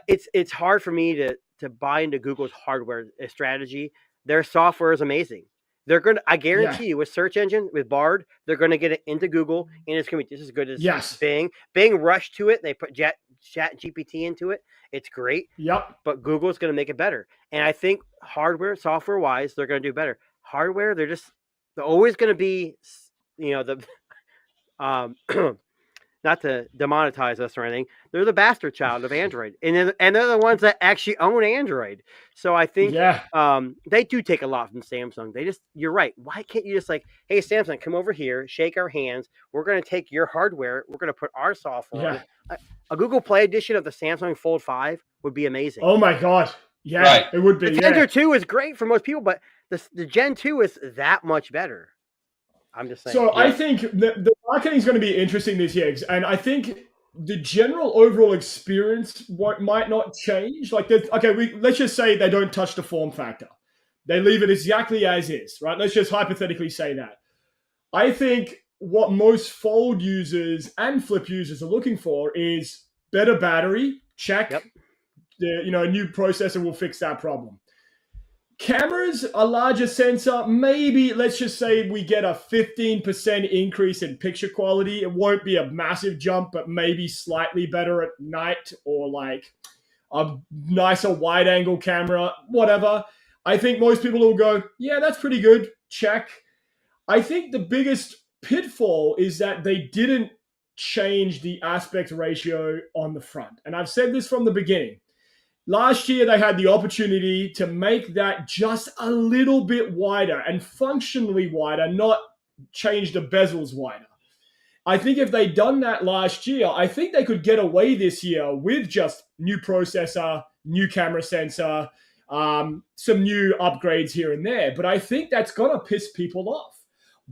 It's hard for me to buy into Google's hardware strategy. Their software is amazing. I guarantee you, with search engine, with Bard, they're going to get it into Google, and it's going to be just as good as Bing. Bing rushed to it. They put Chat GPT into it. It's great. Yep. But Google's going to make it better. And I think hardware, software-wise, they're going to do better. Hardware, they're always going to be, not to demonetize us or anything, they're the bastard child of Android, and they're the ones that actually own Android. So I think they do take a lot from Samsung. You're right. Why can't you just like, hey Samsung, come over here, shake our hands. We're going to take your hardware. We're going to put our software on it. A Google Play edition of the Samsung Fold 5 would be amazing. Oh my God. Yeah, it would be. The Tender 2 is great for most people, but the Gen 2 is that much better. I'm just saying. So I think the marketing is going to be interesting this year, and I think the general overall experience might not change. Like, let's just say they don't touch the form factor; they leave it exactly as is, right? Let's just hypothetically say that. I think what most fold users and flip users are looking for is better battery. Check. Yep. A new processor will fix that problem. Cameras, a larger sensor, maybe let's just say we get a 15% increase in picture quality. It won't be a massive jump, but maybe slightly better at night, or like a nicer wide angle camera, whatever. I think most people will go, yeah, that's pretty good. Check. I think the biggest pitfall is that they didn't change the aspect ratio on the front. And I've said this from the beginning. Last year, they had the opportunity to make that just a little bit wider and functionally wider, not change the bezels wider. I think if they'd done that last year, I think they could get away this year with just new processor, new camera sensor, some new upgrades here and there. But I think that's going to piss people off.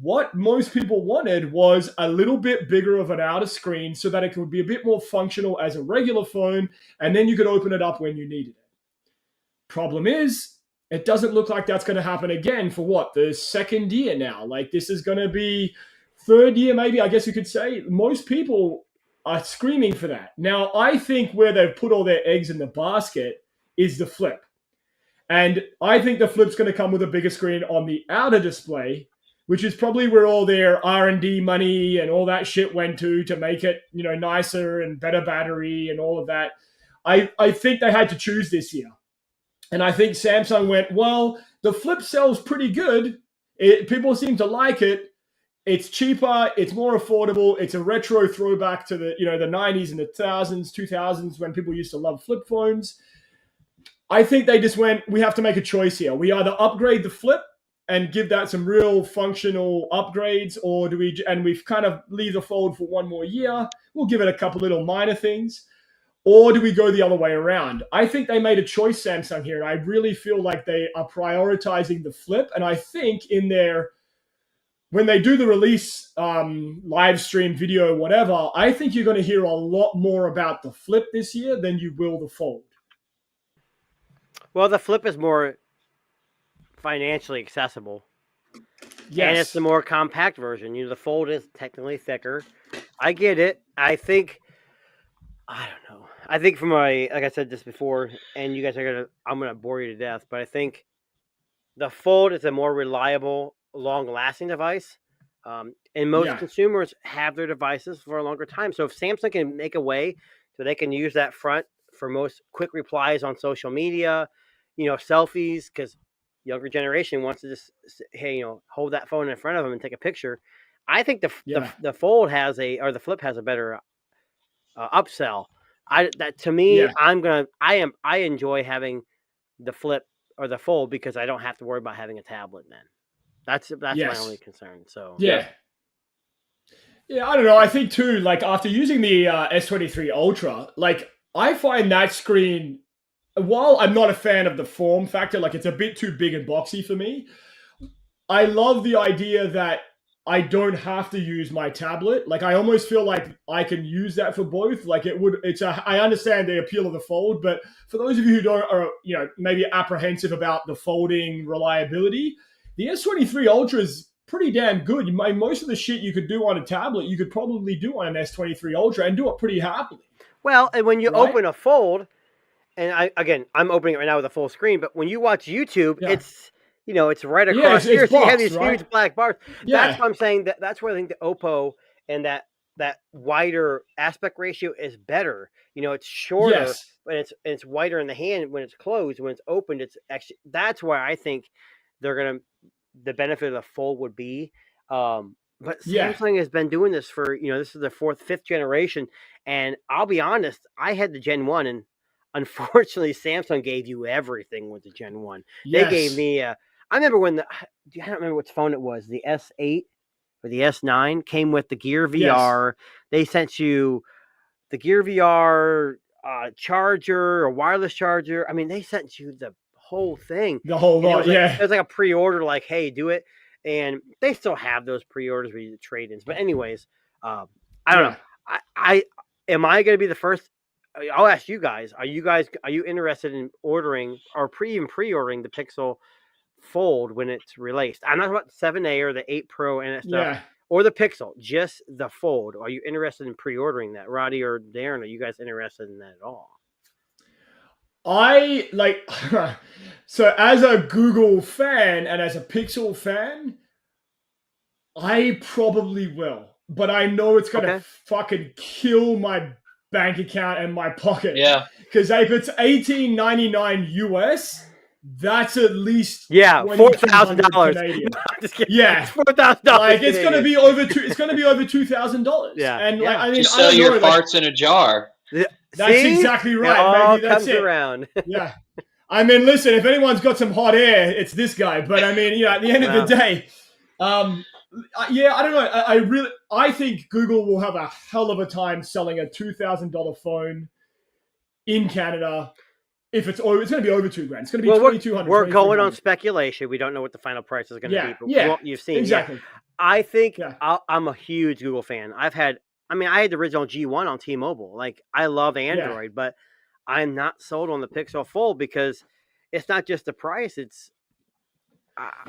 What most people wanted was a little bit bigger of an outer screen so that it could be a bit more functional as a regular phone, and then you could open it up when you needed it. Problem is, it doesn't look like that's going to happen again for the second year now. Like, this is going to be third year, maybe, I guess you could say. Most people are screaming for that. Now, I think where they've put all their eggs in the basket is the flip. And I think the flip's going to come with a bigger screen on the outer display, which is probably where all their R&D money and all that shit went to make it, nicer and better battery and all of that. I think they had to choose this year. And I think Samsung went, well, the flip sells pretty good. People seem to like it. It's cheaper. It's more affordable. It's a retro throwback to the 90s and the 2000s when people used to love flip phones. I think they just went, we have to make a choice here. We either upgrade the flip and give that some real functional upgrades, or we've kind of leave the fold for one more year. We'll give it a couple little minor things. Or do we go the other way around? I think they made a choice, Samsung, here. And I really feel like they are prioritizing the flip. And I think when they do the release, live stream video, whatever, I think you're going to hear a lot more about the flip this year than you will the fold. Well, the flip is more financially accessible. Yes. And it's the more compact version. The fold is technically thicker. I get it. I think from like I said this before, and you guys I'm gonna bore you to death, but I think the fold is a more reliable, long-lasting device. And most consumers have their devices for a longer time. So if Samsung can make a way so they can use that front for most quick replies on social media, selfies, because younger generation wants to just, hold that phone in front of them and take a picture. I think the fold the flip has a better upsell. I enjoy having the flip or the fold because I don't have to worry about having a tablet then. That's my only concern. So yeah, I don't know. I think too, like after using the S23 Ultra, like I find that screen, while I'm not a fan of the form factor, like it's a bit too big and boxy for me, I love the idea that I don't have to use my tablet. Like I almost feel like I can use that for both. Like I understand the appeal of the fold, but for those of you who are maybe apprehensive about the folding reliability, the S23 Ultra is pretty damn good. Most of the shit you could do on a tablet, you could probably do on an S23 Ultra and do it pretty happily. Well, and when you open a fold, and I'm opening it right now with a full screen, but when you watch YouTube, it's right across here. It's so boxed, you have these huge black bars. Yeah. That's what I'm saying. That's where I think the Oppo and that wider aspect ratio is better. It's shorter, but it's wider in the hand when it's closed. When it's opened, it's actually that's where I think the benefit of the fold would be. But Samsung has been doing this for this is the fifth generation, and I'll be honest, I had the Gen 1, and unfortunately, Samsung gave you everything with the Gen 1. Yes. They gave me I remember when I don't remember which phone it was, the S8 or the S9 came with the Gear VR. Yes. They sent you the Gear VR charger or wireless charger. I mean, they sent you the whole thing. The whole lot, It was like a pre-order, like, hey, do it. And they still have those pre-orders where you do trade-ins. But anyways, I don't know. Am I going to be the first? I'll ask you guys. Are you interested in ordering or pre-ordering the Pixel Fold when it's released? I'm not about 7A or the 8 Pro and that stuff, or the Pixel, just the Fold. Are you interested in pre-ordering that, Roddy or Darren? Are you guys interested in that at all? I like so as a Google fan and as a Pixel fan, I probably will, but I know it's gonna fucking kill my bank account and my pocket. Yeah, because if it's $18.99 US, that's at least $4,000. Yeah, $4,000. Like it's gonna be over $2,000. Yeah, and like I mean, just sell your farts in a jar. That's exactly right. It all Maybe that's comes it. around. Yeah. I mean, listen, if anyone's got some hot air, it's this guy. But I mean, at the end of the day, I don't know. I think Google will have a hell of a time selling a $2,000 phone in Canada. If it's going to be over $2,000, it's going to be $2,200. We're going on speculation. We don't know what the final price is going to be. But you've seen exactly. I think I'm a huge Google fan. I had the original G1 on T-Mobile. Like, I love Android, but I'm not sold on the Pixel Fold because it's not just the price. It's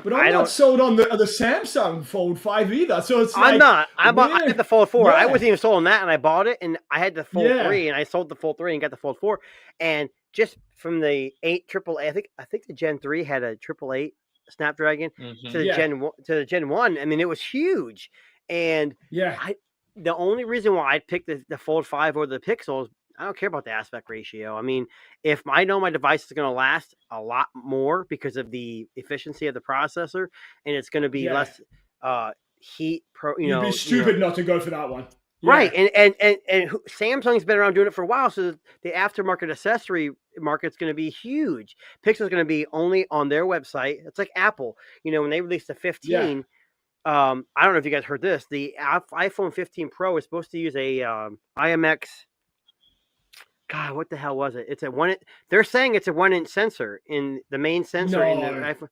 but I'm not sold on the Samsung Fold 5 either. So it's I'm not. I had the Fold 4. Yeah. I wasn't even sold on that, and I bought it, and I had the Fold 3, and I sold the Fold 3 and got the Fold 4. And just from the 8 AAA, I think the Gen 3 had a 888 Snapdragon to the Gen 1. I mean, it was huge. And the only reason why I picked the Fold 5 over the Pixel is I don't care about the aspect ratio. I mean, if I know my device is going to last a lot more because of the efficiency of the processor, and it's going to be less heat. You'd be stupid not to go for that one. Yeah. Right, and Samsung's been around doing it for a while, so the aftermarket accessory market's going to be huge. Pixel's going to be only on their website. It's like Apple. When they released the 15. I don't know if you guys heard this. The iPhone 15 Pro is supposed to use a IMX. God, what the hell was it? It's a 1. They're saying it's a 1-inch sensor in the main sensor in the iPhone.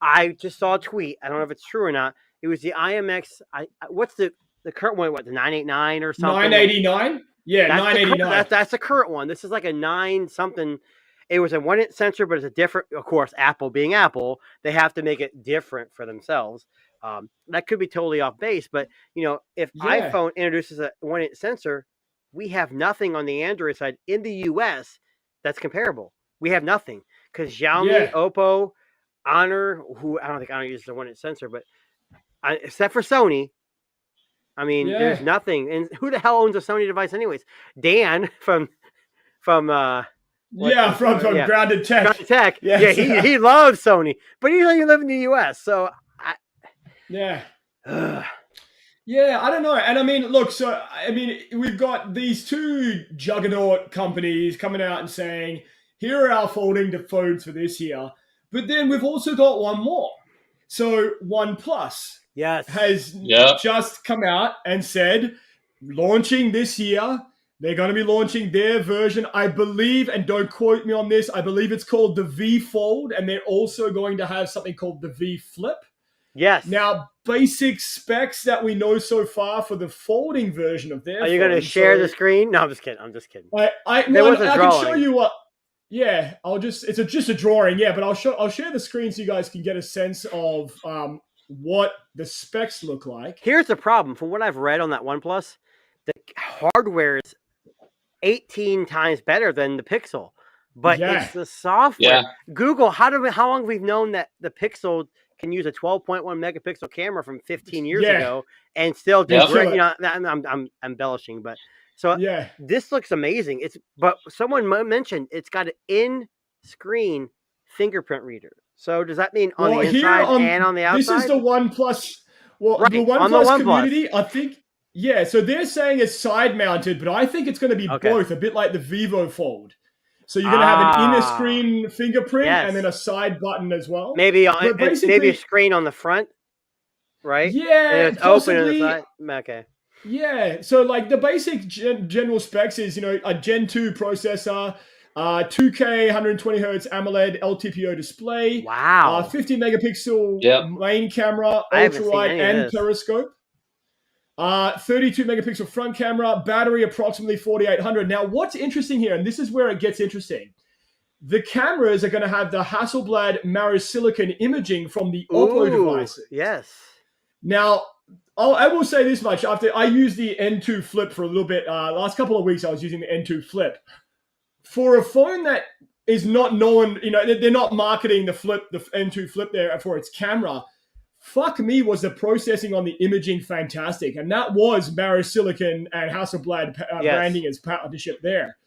I just saw a tweet. I don't know if it's true or not. It was the IMX. What's the current one? What, the 989 or something? 989. Yeah, 989. That's the current one. This is like a 9 something. It was a 1-inch sensor, but it's a different. Of course, Apple being Apple, they have to make it different for themselves. That could be totally off base, but if iPhone introduces a 1-inch sensor, we have nothing on the Android side in the US that's comparable. We have nothing because Xiaomi, Oppo, Honor, who I don't think Honor uses a 1-inch sensor, but except for Sony, I mean, there's nothing. And who the hell owns a Sony device, anyways? Dan from Grounded Tech. Grounded Tech. Yes. He loves Sony, but he doesn't even live in the US, so. Yeah, I don't know. And I mean, look, we've got these two juggernaut companies coming out and saying, here are our folding phones for this year. But then we've also got one more. So OnePlus has just come out and said, launching this year, they're going to be launching their version, I believe, and don't quote me on this, I believe it's called the V Fold, and they're also going to have something called the V Flip. Yes. Now, basic specs that we know so far for the folding version of their. Are you going to share the screen? No, I'm just kidding. I can show you what. Yeah, it's just a drawing. Yeah, but I'll share the screen so you guys can get a sense of what the specs look like. Here's the problem. From what I've read on that OnePlus, the hardware is 18 times better than the Pixel, but it's the software. Yeah. Google, how long we've known that the Pixel can use a 12.1 megapixel camera from 15 years ago and still do great. I'm embellishing, but this looks amazing. But someone mentioned it's got an in-screen fingerprint reader. So does that mean on the inside and on the outside? This is the OnePlus. Well, the OnePlus community, I think. Yeah, so they're saying it's side-mounted, but I think it's going to be both, a bit like the Vivo Fold. So you're going to have an inner screen fingerprint and then a side button as well. Maybe a screen on the front, right? Yeah, and it's open on the side. Okay. Yeah, so like the basic general specs is, a Gen 2 processor, 2K 120 hertz AMOLED LTPO display. Wow. 50 megapixel main camera, I haven't seen ultra-wide any of and this. periscope. 32 megapixel front camera, battery approximately 4800. Now, what's interesting here, and this is where it gets interesting, the cameras are going to have the Hasselblad Marisilicon imaging from the Oppo devices. Yes. Now, I will say this much. After I used the N2 Flip for a little bit, last couple of weeks I was using the N2 Flip. For a phone that is not known, they're not marketing the N2 Flip there for its camera. Fuck me, was the processing on the imaging fantastic. And that was Marisilicon and Hasselblad branding as partnership there.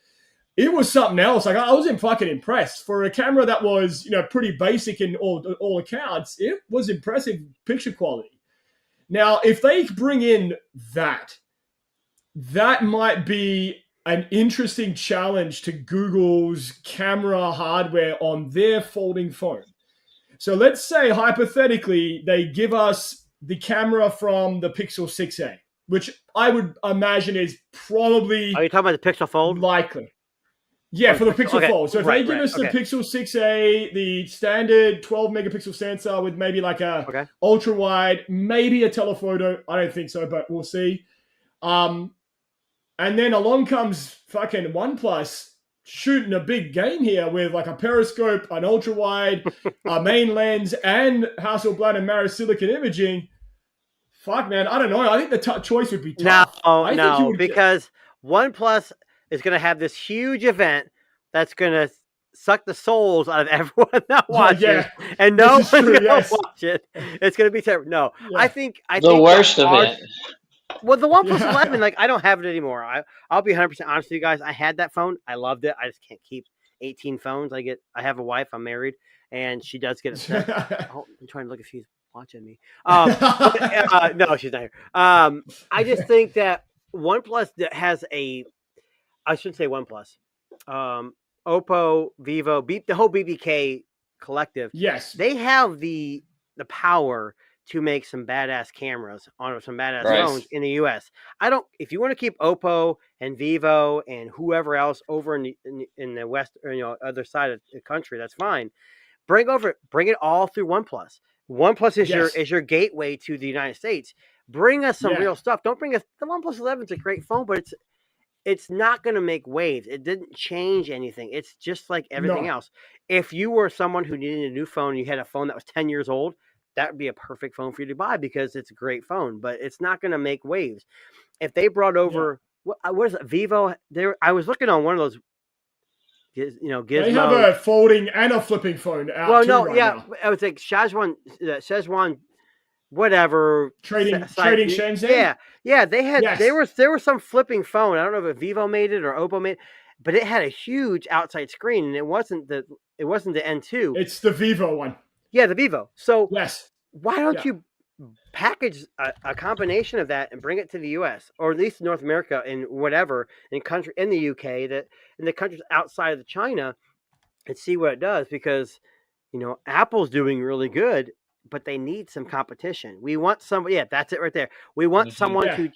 It was something else. Like, I wasn't fucking impressed. For a camera that was, pretty basic in all accounts, it was impressive picture quality. Now, if they bring in that might be an interesting challenge to Google's camera hardware on their folding phone. So let's say, hypothetically, they give us the camera from the Pixel 6a, which I would imagine is probably... Are you talking about the Pixel Fold? Likely. Yeah, for the Pixel Fold. So if they give us the Pixel 6a, the standard 12 megapixel sensor with maybe like a ultra wide, maybe a telephoto. I don't think so, but we'll see. And then along comes fucking OnePlus shooting a big game here with like a periscope, an ultra wide, a main lens, and Hasselblad and Marisilicon imaging. Fuck, man, I don't know. I think the choice would be tough. No, because OnePlus is going to have this huge event that's going to suck the souls out of everyone that watches, and no one's going to watch it. It's going to be terrible. No, I think the worst event. Well, the OnePlus 11, like, I don't have it anymore. I'll be 100% honest with you guys. I had that phone. I loved it. I just can't keep 18 phones. I have a wife. I'm married, and she does get upset. I'm trying to look if she's watching me. No, she's not here. I just think that OnePlus has I shouldn't say OnePlus. Oppo, Vivo, the whole BBK collective. Yes, they have the power to make some badass cameras on some badass phones in the U.S. If you want to keep Oppo and Vivo and whoever else over in the West, or other side of the country, that's fine. Bring it all through OnePlus. OnePlus is your gateway to the United States. Bring us some real stuff. Don't bring us the OnePlus 11 is a great phone, but it's not going to make waves. It didn't change anything. It's just like everything else. If you were someone who needed a new phone, you had a phone that was 10 years old, that would be a perfect phone for you to buy because it's a great phone, but it's not going to make waves. If they brought over, what is it, Vivo? I was looking on one of those, Gizmo. They have a folding and a flipping phone out now. I would say Szechuan, whatever. Trading Shenzhen? Yeah, they had, there was some flipping phone. I don't know if Vivo made it or Oppo made it, but it had a huge outside screen, and it wasn't the N2. It's the Vivo one. Yeah, the Vivo. So why don't you package a combination of that and bring it to the U.S. or at least North America and whatever in the UK, that in the countries outside of China, and see what it does, because Apple's doing really good, but they need some competition. We want somebody. Yeah, that's it right there. We want someone to.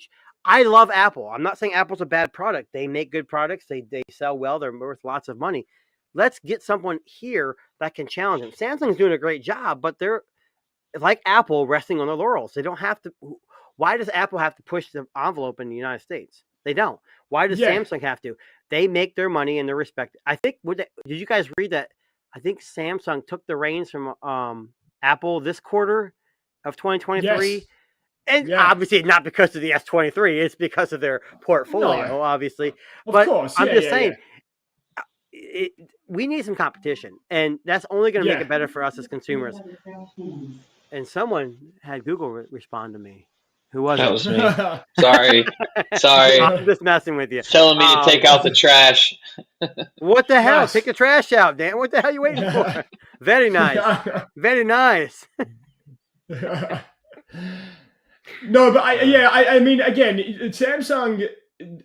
I love Apple. I'm not saying Apple's a bad product. They make good products. They sell well. They're worth lots of money. Let's get someone here that can challenge them. Samsung's doing a great job, but they're like Apple, resting on their laurels. They don't have to. Why does Apple have to push the envelope in the United States? They don't. Why does Samsung have to? They make their money in their respect. I think. Did you guys read that? I think Samsung took the reins from Apple this quarter of 2023. Yes. And obviously not because of the S23. It's because of their portfolio, obviously. But of course. I'm just saying. We need some competition, and that's only going to make it better for us as consumers. And someone had Google respond to me. Who was it? That was me. Sorry. I'm just messing with you. Telling me to take out the trash. What the hell? Take the trash out, Dan. What the hell are you waiting for? Very nice. Very nice. No, but I mean, again, Samsung.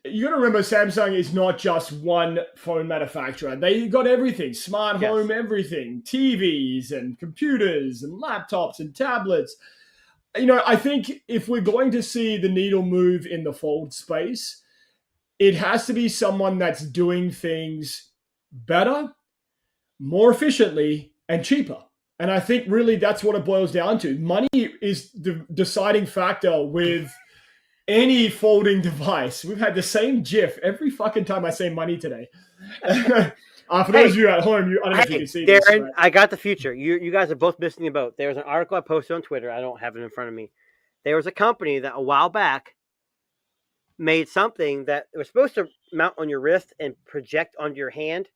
You got to remember, Samsung is not just one phone manufacturer. They got everything, smart home, everything, TVs and computers and laptops and tablets. I think if we're going to see the needle move in the fold space, it has to be someone that's doing things better, more efficiently, and cheaper. And I think really that's what it boils down to. Money is the deciding factor with any folding device. We've had the same GIF every fucking time I say money today. For those of you at home, I don't know if you can see Darren, this. But... I got the future. You guys are both missing the boat. There was an article I posted on Twitter. I don't have it in front of me. There was a company that a while back made something that was supposed to mount on your wrist and project onto your hand.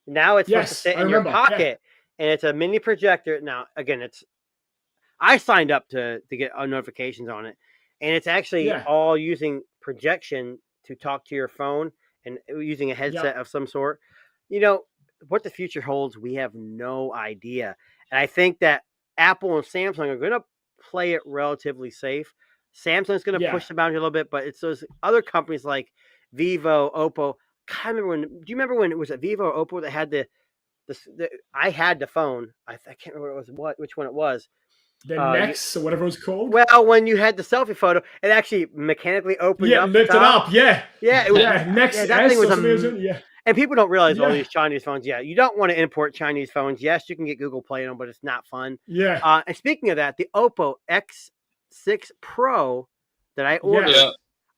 Now it's supposed to sit in your pocket, and it's a mini projector. Now, again, I signed up to get notifications on it, and it's actually all using projection to talk to your phone and using a headset of some sort. You know, what the future holds, we have no idea. And I think that Apple and Samsung are going to play it relatively safe. Samsung's going to push the boundary a little bit, but it's those other companies like Vivo, Oppo. Do you remember when it was Vivo or Oppo that had I had the phone. I can't remember which one it was. The Next, or whatever it was called. Well, when you had the selfie photo, it actually mechanically opened up. Lifted up. Yeah. It was, Next. Yeah, that thing was amazing. And people don't realize all these Chinese phones. Yeah, you don't want to import Chinese phones. Yes, you can get Google Play on them, but it's not fun. Yeah. And speaking of that, the Oppo X6 Pro that I ordered,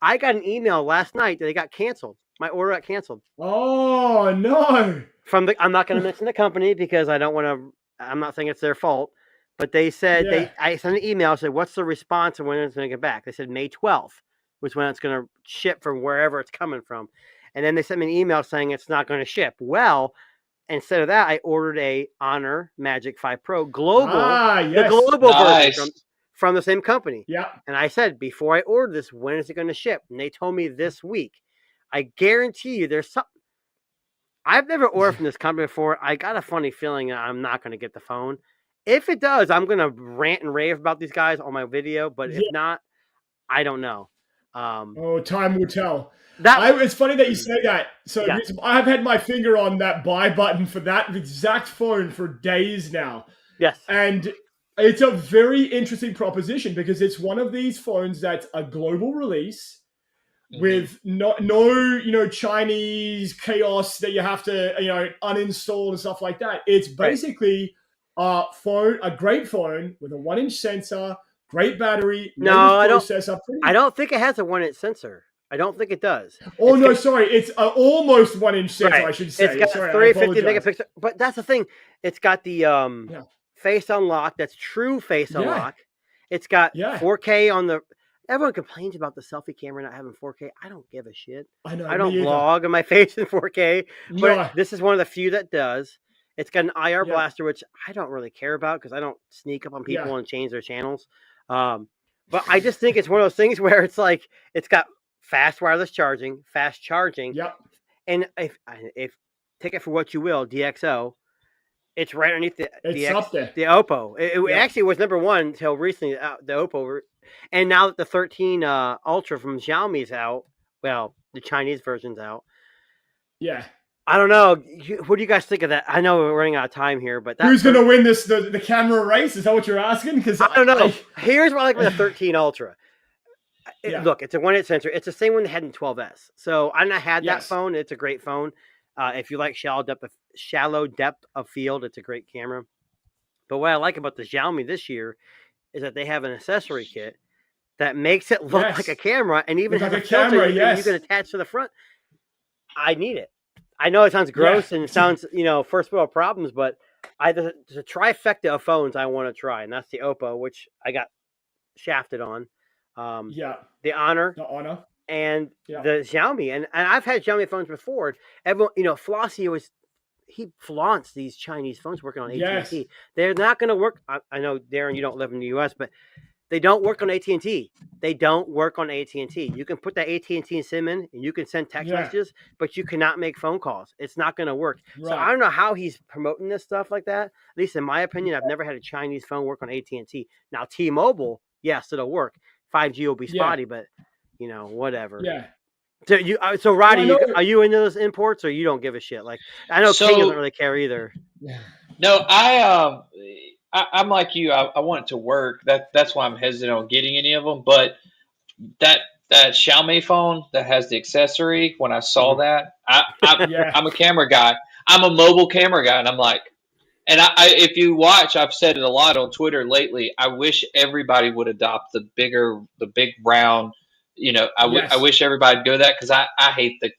I got an email last night that it got canceled. My order got canceled. Oh no! I'm not going to mention the company because I don't want to. I'm not saying it's their fault, but they said I sent an email said, "What's the response and when it's going to get back?" They said May 12th was when it's going to ship from wherever it's coming from, and then they sent me an email saying it's not going to ship. Well, instead of that, I ordered a Honor Magic 5 Pro Global, the global version from the same company. Yeah, and I said before I order this, when is it going to ship? And they told me this week. I guarantee you there's something. I've never ordered from this company before. I got a funny feeling that I'm not going to get the phone. If it does, I'm going to rant and rave about these guys on my video. But if not, I don't know. Time will tell. It's funny that you say that. So I've had my finger on that buy button for that exact phone for days now. Yes. And it's a very interesting proposition because it's one of these phones that's a global release. With no Chinese chaos that you have to uninstall and stuff like that. It's basically a great phone with a 1-inch sensor, great battery. I don't think it has a 1-inch sensor. I don't think it does. It's an almost 1-inch sensor. I should say. It's got 350 megapixel. But that's the thing. It's got the face unlock. That's true face unlock. It's got 4K on the. Everyone complains about the selfie camera not having 4K. I don't give a shit. I don't vlog on my face in 4K, but this is one of the few that does. It's got an IR blaster, which I don't really care about because I don't sneak up on people and change their channels. But I just think it's one of those things where it's like it's got fast wireless charging, fast charging. Yep. And if take it for what you will, DxO, it's right underneath the Oppo. It actually was number one until recently. The Oppo. And now that the 13 Ultra from Xiaomi is out, well, the Chinese version's out. Yeah. I don't know. What do you guys think of that? I know we're running out of time here, but who's going to win this? The camera race? Is that what you're asking? Because I don't know. Here's what I like about the 13 Ultra. Look, it's a 1-inch sensor. It's the same one they had in 12S. So I had that phone. It's a great phone. If you like shallow depth of field, it's a great camera. But what I like about the Xiaomi this year is that they have an accessory kit that makes it look like a camera and even has a filter you can attach to the front. I need it. I know it sounds gross and it sounds, first world problems, but there's a trifecta of phones I want to try, and that's the Oppo, which I got shafted on. The Honor. And the Xiaomi. And I've had Xiaomi phones before. Everyone, Flossie he flaunts these Chinese phones working on AT&T. Yes. They're not going to work. I know, Darren, you don't live in the U.S., but they don't work on AT&T. They don't work on AT&T. You can put that AT&T SIM in, and you can send text messages, but you cannot make phone calls. It's not going to work. Right. So I don't know how he's promoting this stuff like that. At least in my opinion, I've never had a Chinese phone work on AT&T. Now, T-Mobile, yes, it'll work. 5G will be spotty, but, whatever. Yeah. So Roddy, are you into those imports or you don't give a shit? Like I know King doesn't really care either. No, I'm like you. I want it to work. That's why I'm hesitant on getting any of them. But that Xiaomi phone that has the accessory, when I saw that, I'm a camera guy. I'm a mobile camera guy, and I'm like, and if you watch, I've said it a lot on Twitter lately. I wish everybody would adopt the big round. I wish everybody would go that because I hate the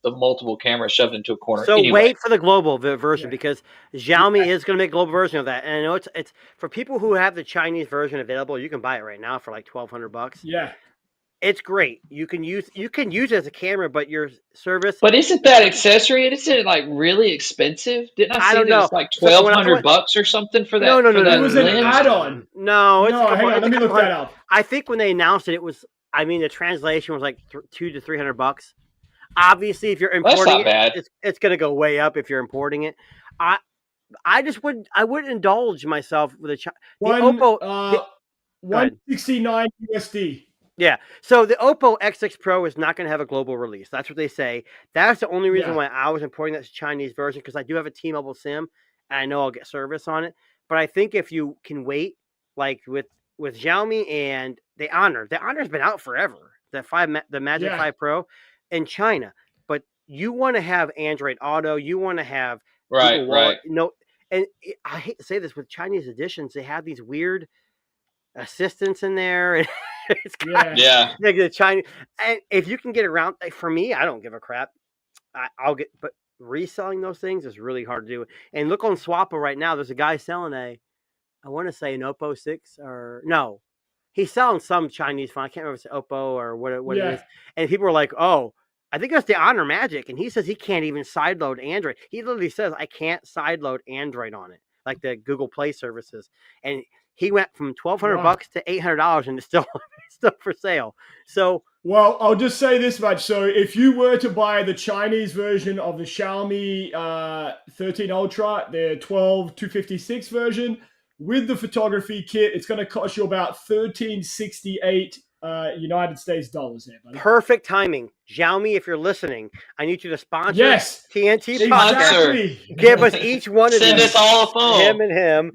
multiple cameras shoved into a corner. So anyway. wait for the global version because Xiaomi is going to make a global version of that. And I know it's for people who have the Chinese version available. You can buy it right now for like $1,200. Yeah. It's great. You can use it as a camera, but your service. But isn't that accessory? Isn't it like really expensive? Didn't I see that it's like $1,200 or something for that? No. It was an add-on. No, hang on. Let me look that up. I think when they announced it, it was. I mean, the translation was like $200 to $300. Obviously, if you're importing it's going to go way up if you're importing it. I wouldn't indulge myself with the Oppo. 169 USD. Yeah. So the Oppo X6 Pro is not going to have a global release. That's what they say. That's the only reason why I was importing that Chinese version, because I do have a T-Mobile SIM and I know I'll get service on it. But I think if you can wait, like with Xiaomi and the Honor's been out forever. The Magic 5 Pro in China. But you want to have Android Auto. You want to have Google Wallet. No, and I hate to say this, with Chinese editions, they have these weird assistants in there. It's like the Chinese. And if you can get around, for me, I don't give a crap. I'll get, but reselling those things is really hard to do. And look on Swappa right now. There's a guy selling I want to say an Oppo 6 or no, he's selling some Chinese phone. I can't remember if it's Oppo or what it is. And people are like, oh, I think it's the Honor Magic. And he says he can't even sideload Android. He literally says, I can't sideload Android on it, like the Google Play services. And he went from $1,200 to $800, and it's still for sale. So, well, I'll just say this much. So, if you were to buy the Chinese version of the Xiaomi 13 Ultra, the 12256 version with the photography kit, it's going to cost you about $1,368 United States dollars. There, buddy. Perfect timing, Xiaomi. If you're listening, I need you to sponsor TNT Podcast. Give us each one of them. Send us all a phone. Him and him.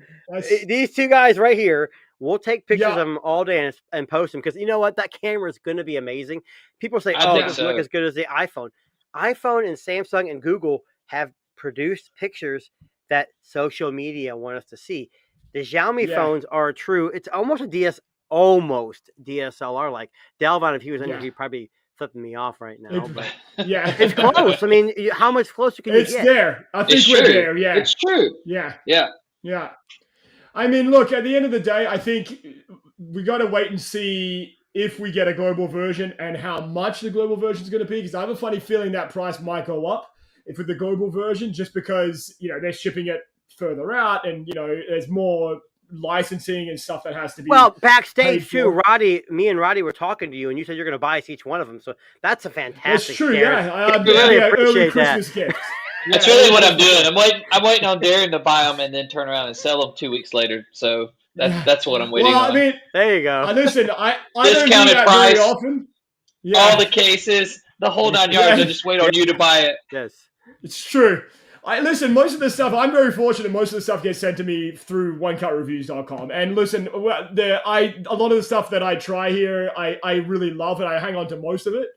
These two guys right here. We'll take pictures of them all day and post them, because you know what? That camera is going to be amazing. People say, "Oh, it doesn't look as good as the iPhone." iPhone and Samsung and Google have produced pictures that social media want us to see. The Xiaomi phones are true. It's almost DSLR like. Delvon, if he was in here, he'd probably flipping me off right now. But it's close. I mean, how much closer can you get? It's there. I think we're there. Yeah, it's true. Yeah. I mean, look, at the end of the day, I think we got to wait and see if we get a global version and how much the global version is going to be, because I have a funny feeling that price might go up for the global version, just because, they're shipping it further out and, there's more licensing and stuff that has to be. Well, backstage too, me and Roddy were talking to you, and you said you're going to buy us each one of them. So that's a fantastic. That's true. Scare. I really appreciate early Christmas gift. That's really what I'm doing. I'm waiting on Darren to buy them and then turn around and sell them 2 weeks later. So that's what I'm waiting on. I mean, there you go. Listen, I don't do that price, very often. All the cases, the whole 9 yards. I just wait on you to buy it. Yes, it's true. Listen, most of the stuff, I'm very fortunate. Most of the stuff gets sent to me through onecoutreviews.com. And listen, a lot of the stuff that I try here, I really love it. I hang on to most of it.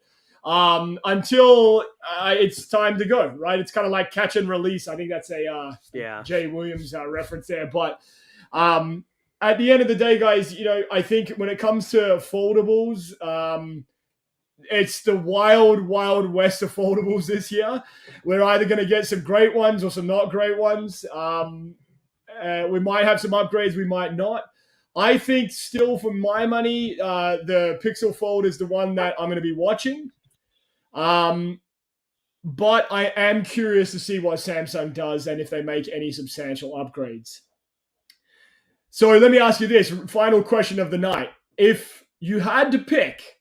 Until it's time to go, right? It's kind of like catch and release. I think that's a Jay Williams reference there. But at the end of the day, guys, I think when it comes to foldables, it's the wild, wild west of foldables this year. We're either going to get some great ones or some not great ones. We might have some upgrades, we might not. I think still, for my money, the Pixel Fold is the one that I'm going to be watching. But I am curious to see what Samsung does and if they make any substantial upgrades. So let me ask you this, final question of the night. If you had to pick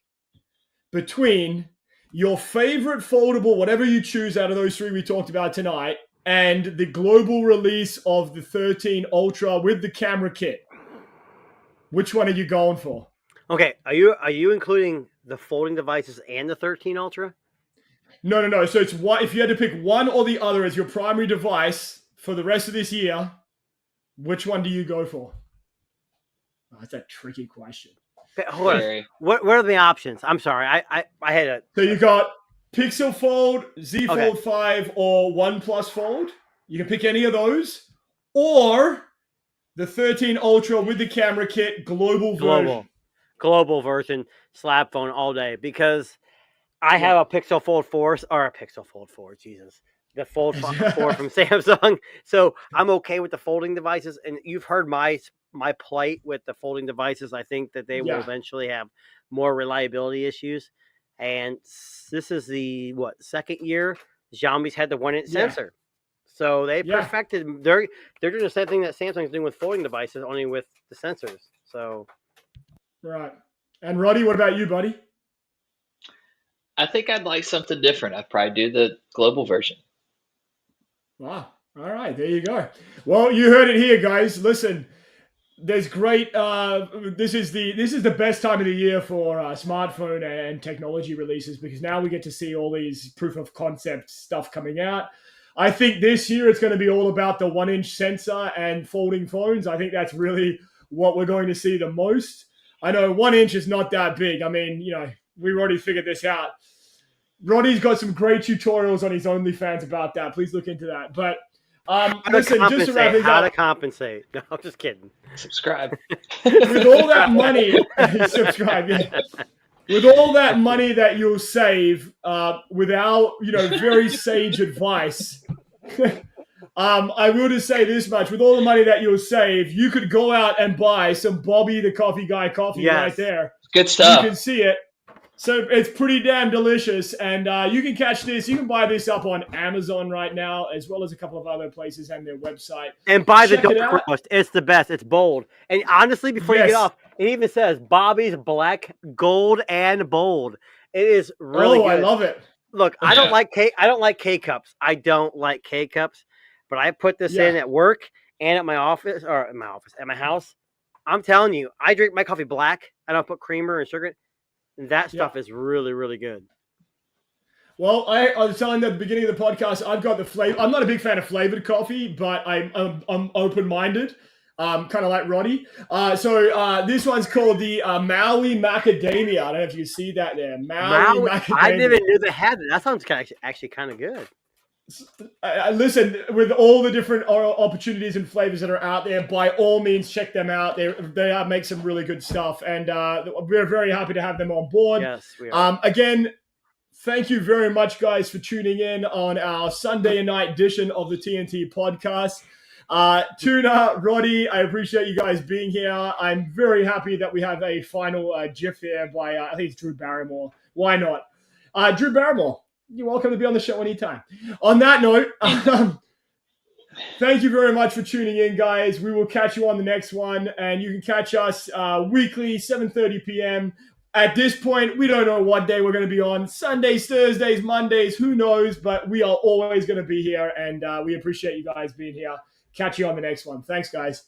between your favorite foldable, whatever you choose out of those three we talked about tonight, and the global release of the 13 Ultra with the camera kit, which one are you going for? Okay, are you including the folding devices and the 13 Ultra? No. So it's one. If you had to pick one or the other as your primary device for the rest of this year, which one do you go for? Oh, that's a tricky question. Okay, hold on. What are the options? I'm sorry. I had a. So you got Pixel Fold, Z Fold 5, or OnePlus Fold. You can pick any of those. Or the 13 Ultra with the camera kit, global version. Slab phone all day. Because I have a Pixel Fold 4, or a Pixel Fold 4, Jesus. The Fold 4 from Samsung. So I'm okay with the folding devices. And you've heard my plight with the folding devices. I think that they will eventually have more reliability issues. And this is the second year Xiaomi's had the 1-inch sensor. So they perfected. They're doing the same thing that Samsung's doing with folding devices, only with the sensors. So right. And Roddy, what about you, buddy? I think I'd like something different. I'd probably do the global version. Wow. All right, there you go. Well, you heard it here, guys. Listen. There's great. This is the best time of the year for smartphone and technology releases, because now we get to see all these proof of concept stuff coming out. I think this year it's going to be all about the 1-inch sensor and folding phones. I think that's really what we're going to see the most. I know 1 inch is not that big. I mean, we've already figured this out. Roddy's got some great tutorials on his OnlyFans about that. Please look into that. But listen, just to wrap things how up, to compensate. No, I'm just kidding. Subscribe. With all that money, subscribe. Yeah. With all that money that you'll save, with our very sage advice, I will just say this much: with all the money that you'll save, you could go out and buy some Bobby the Coffee Guy coffee right there. Good stuff. You can see it. So it's pretty damn delicious, and you can catch this. You can buy this up on Amazon right now, as well as a couple of other places and their website. And buy the dark roast. It's the best. It's bold. And honestly, before you get off, it even says Bobby's Black, Gold, and Bold. It is really good. I love it. Look, I don't like K-cups. I don't like K-cups, but I put this in at work and at my office, at my house. I'm telling you, I drink my coffee black. I don't put creamer and sugar in it. That stuff is really, really good. Well, I was telling you at the beginning of the podcast, I've got the flavor. I'm not a big fan of flavored coffee, but I'm open-minded, kind of like Roddy. So this one's called the Maui Macadamia. I don't know if you see that there. Maui Macadamia. I didn't knew they had it. That sounds actually kind of good. Listen, with all the different opportunities and flavors that are out there, by all means, check them out. They make some really good stuff, and we're very happy to have them on board. Yes, we are. Again, thank you very much, guys, for tuning in on our Sunday night edition of the TNT Podcast. Tuna, Roddy, I appreciate you guys being here. I'm very happy that we have a final GIF here by, I think it's Drew Barrymore. Why not? Drew Barrymore, you're welcome to be on the show anytime. On that note, thank you very much for tuning in, guys. We will catch you on the next one, and you can catch us weekly, 7:30 p.m. At this point, we don't know what day we're going to be on. Sundays, Thursdays, Mondays, who knows? But we are always going to be here, and we appreciate you guys being here. Catch you on the next one. Thanks, guys.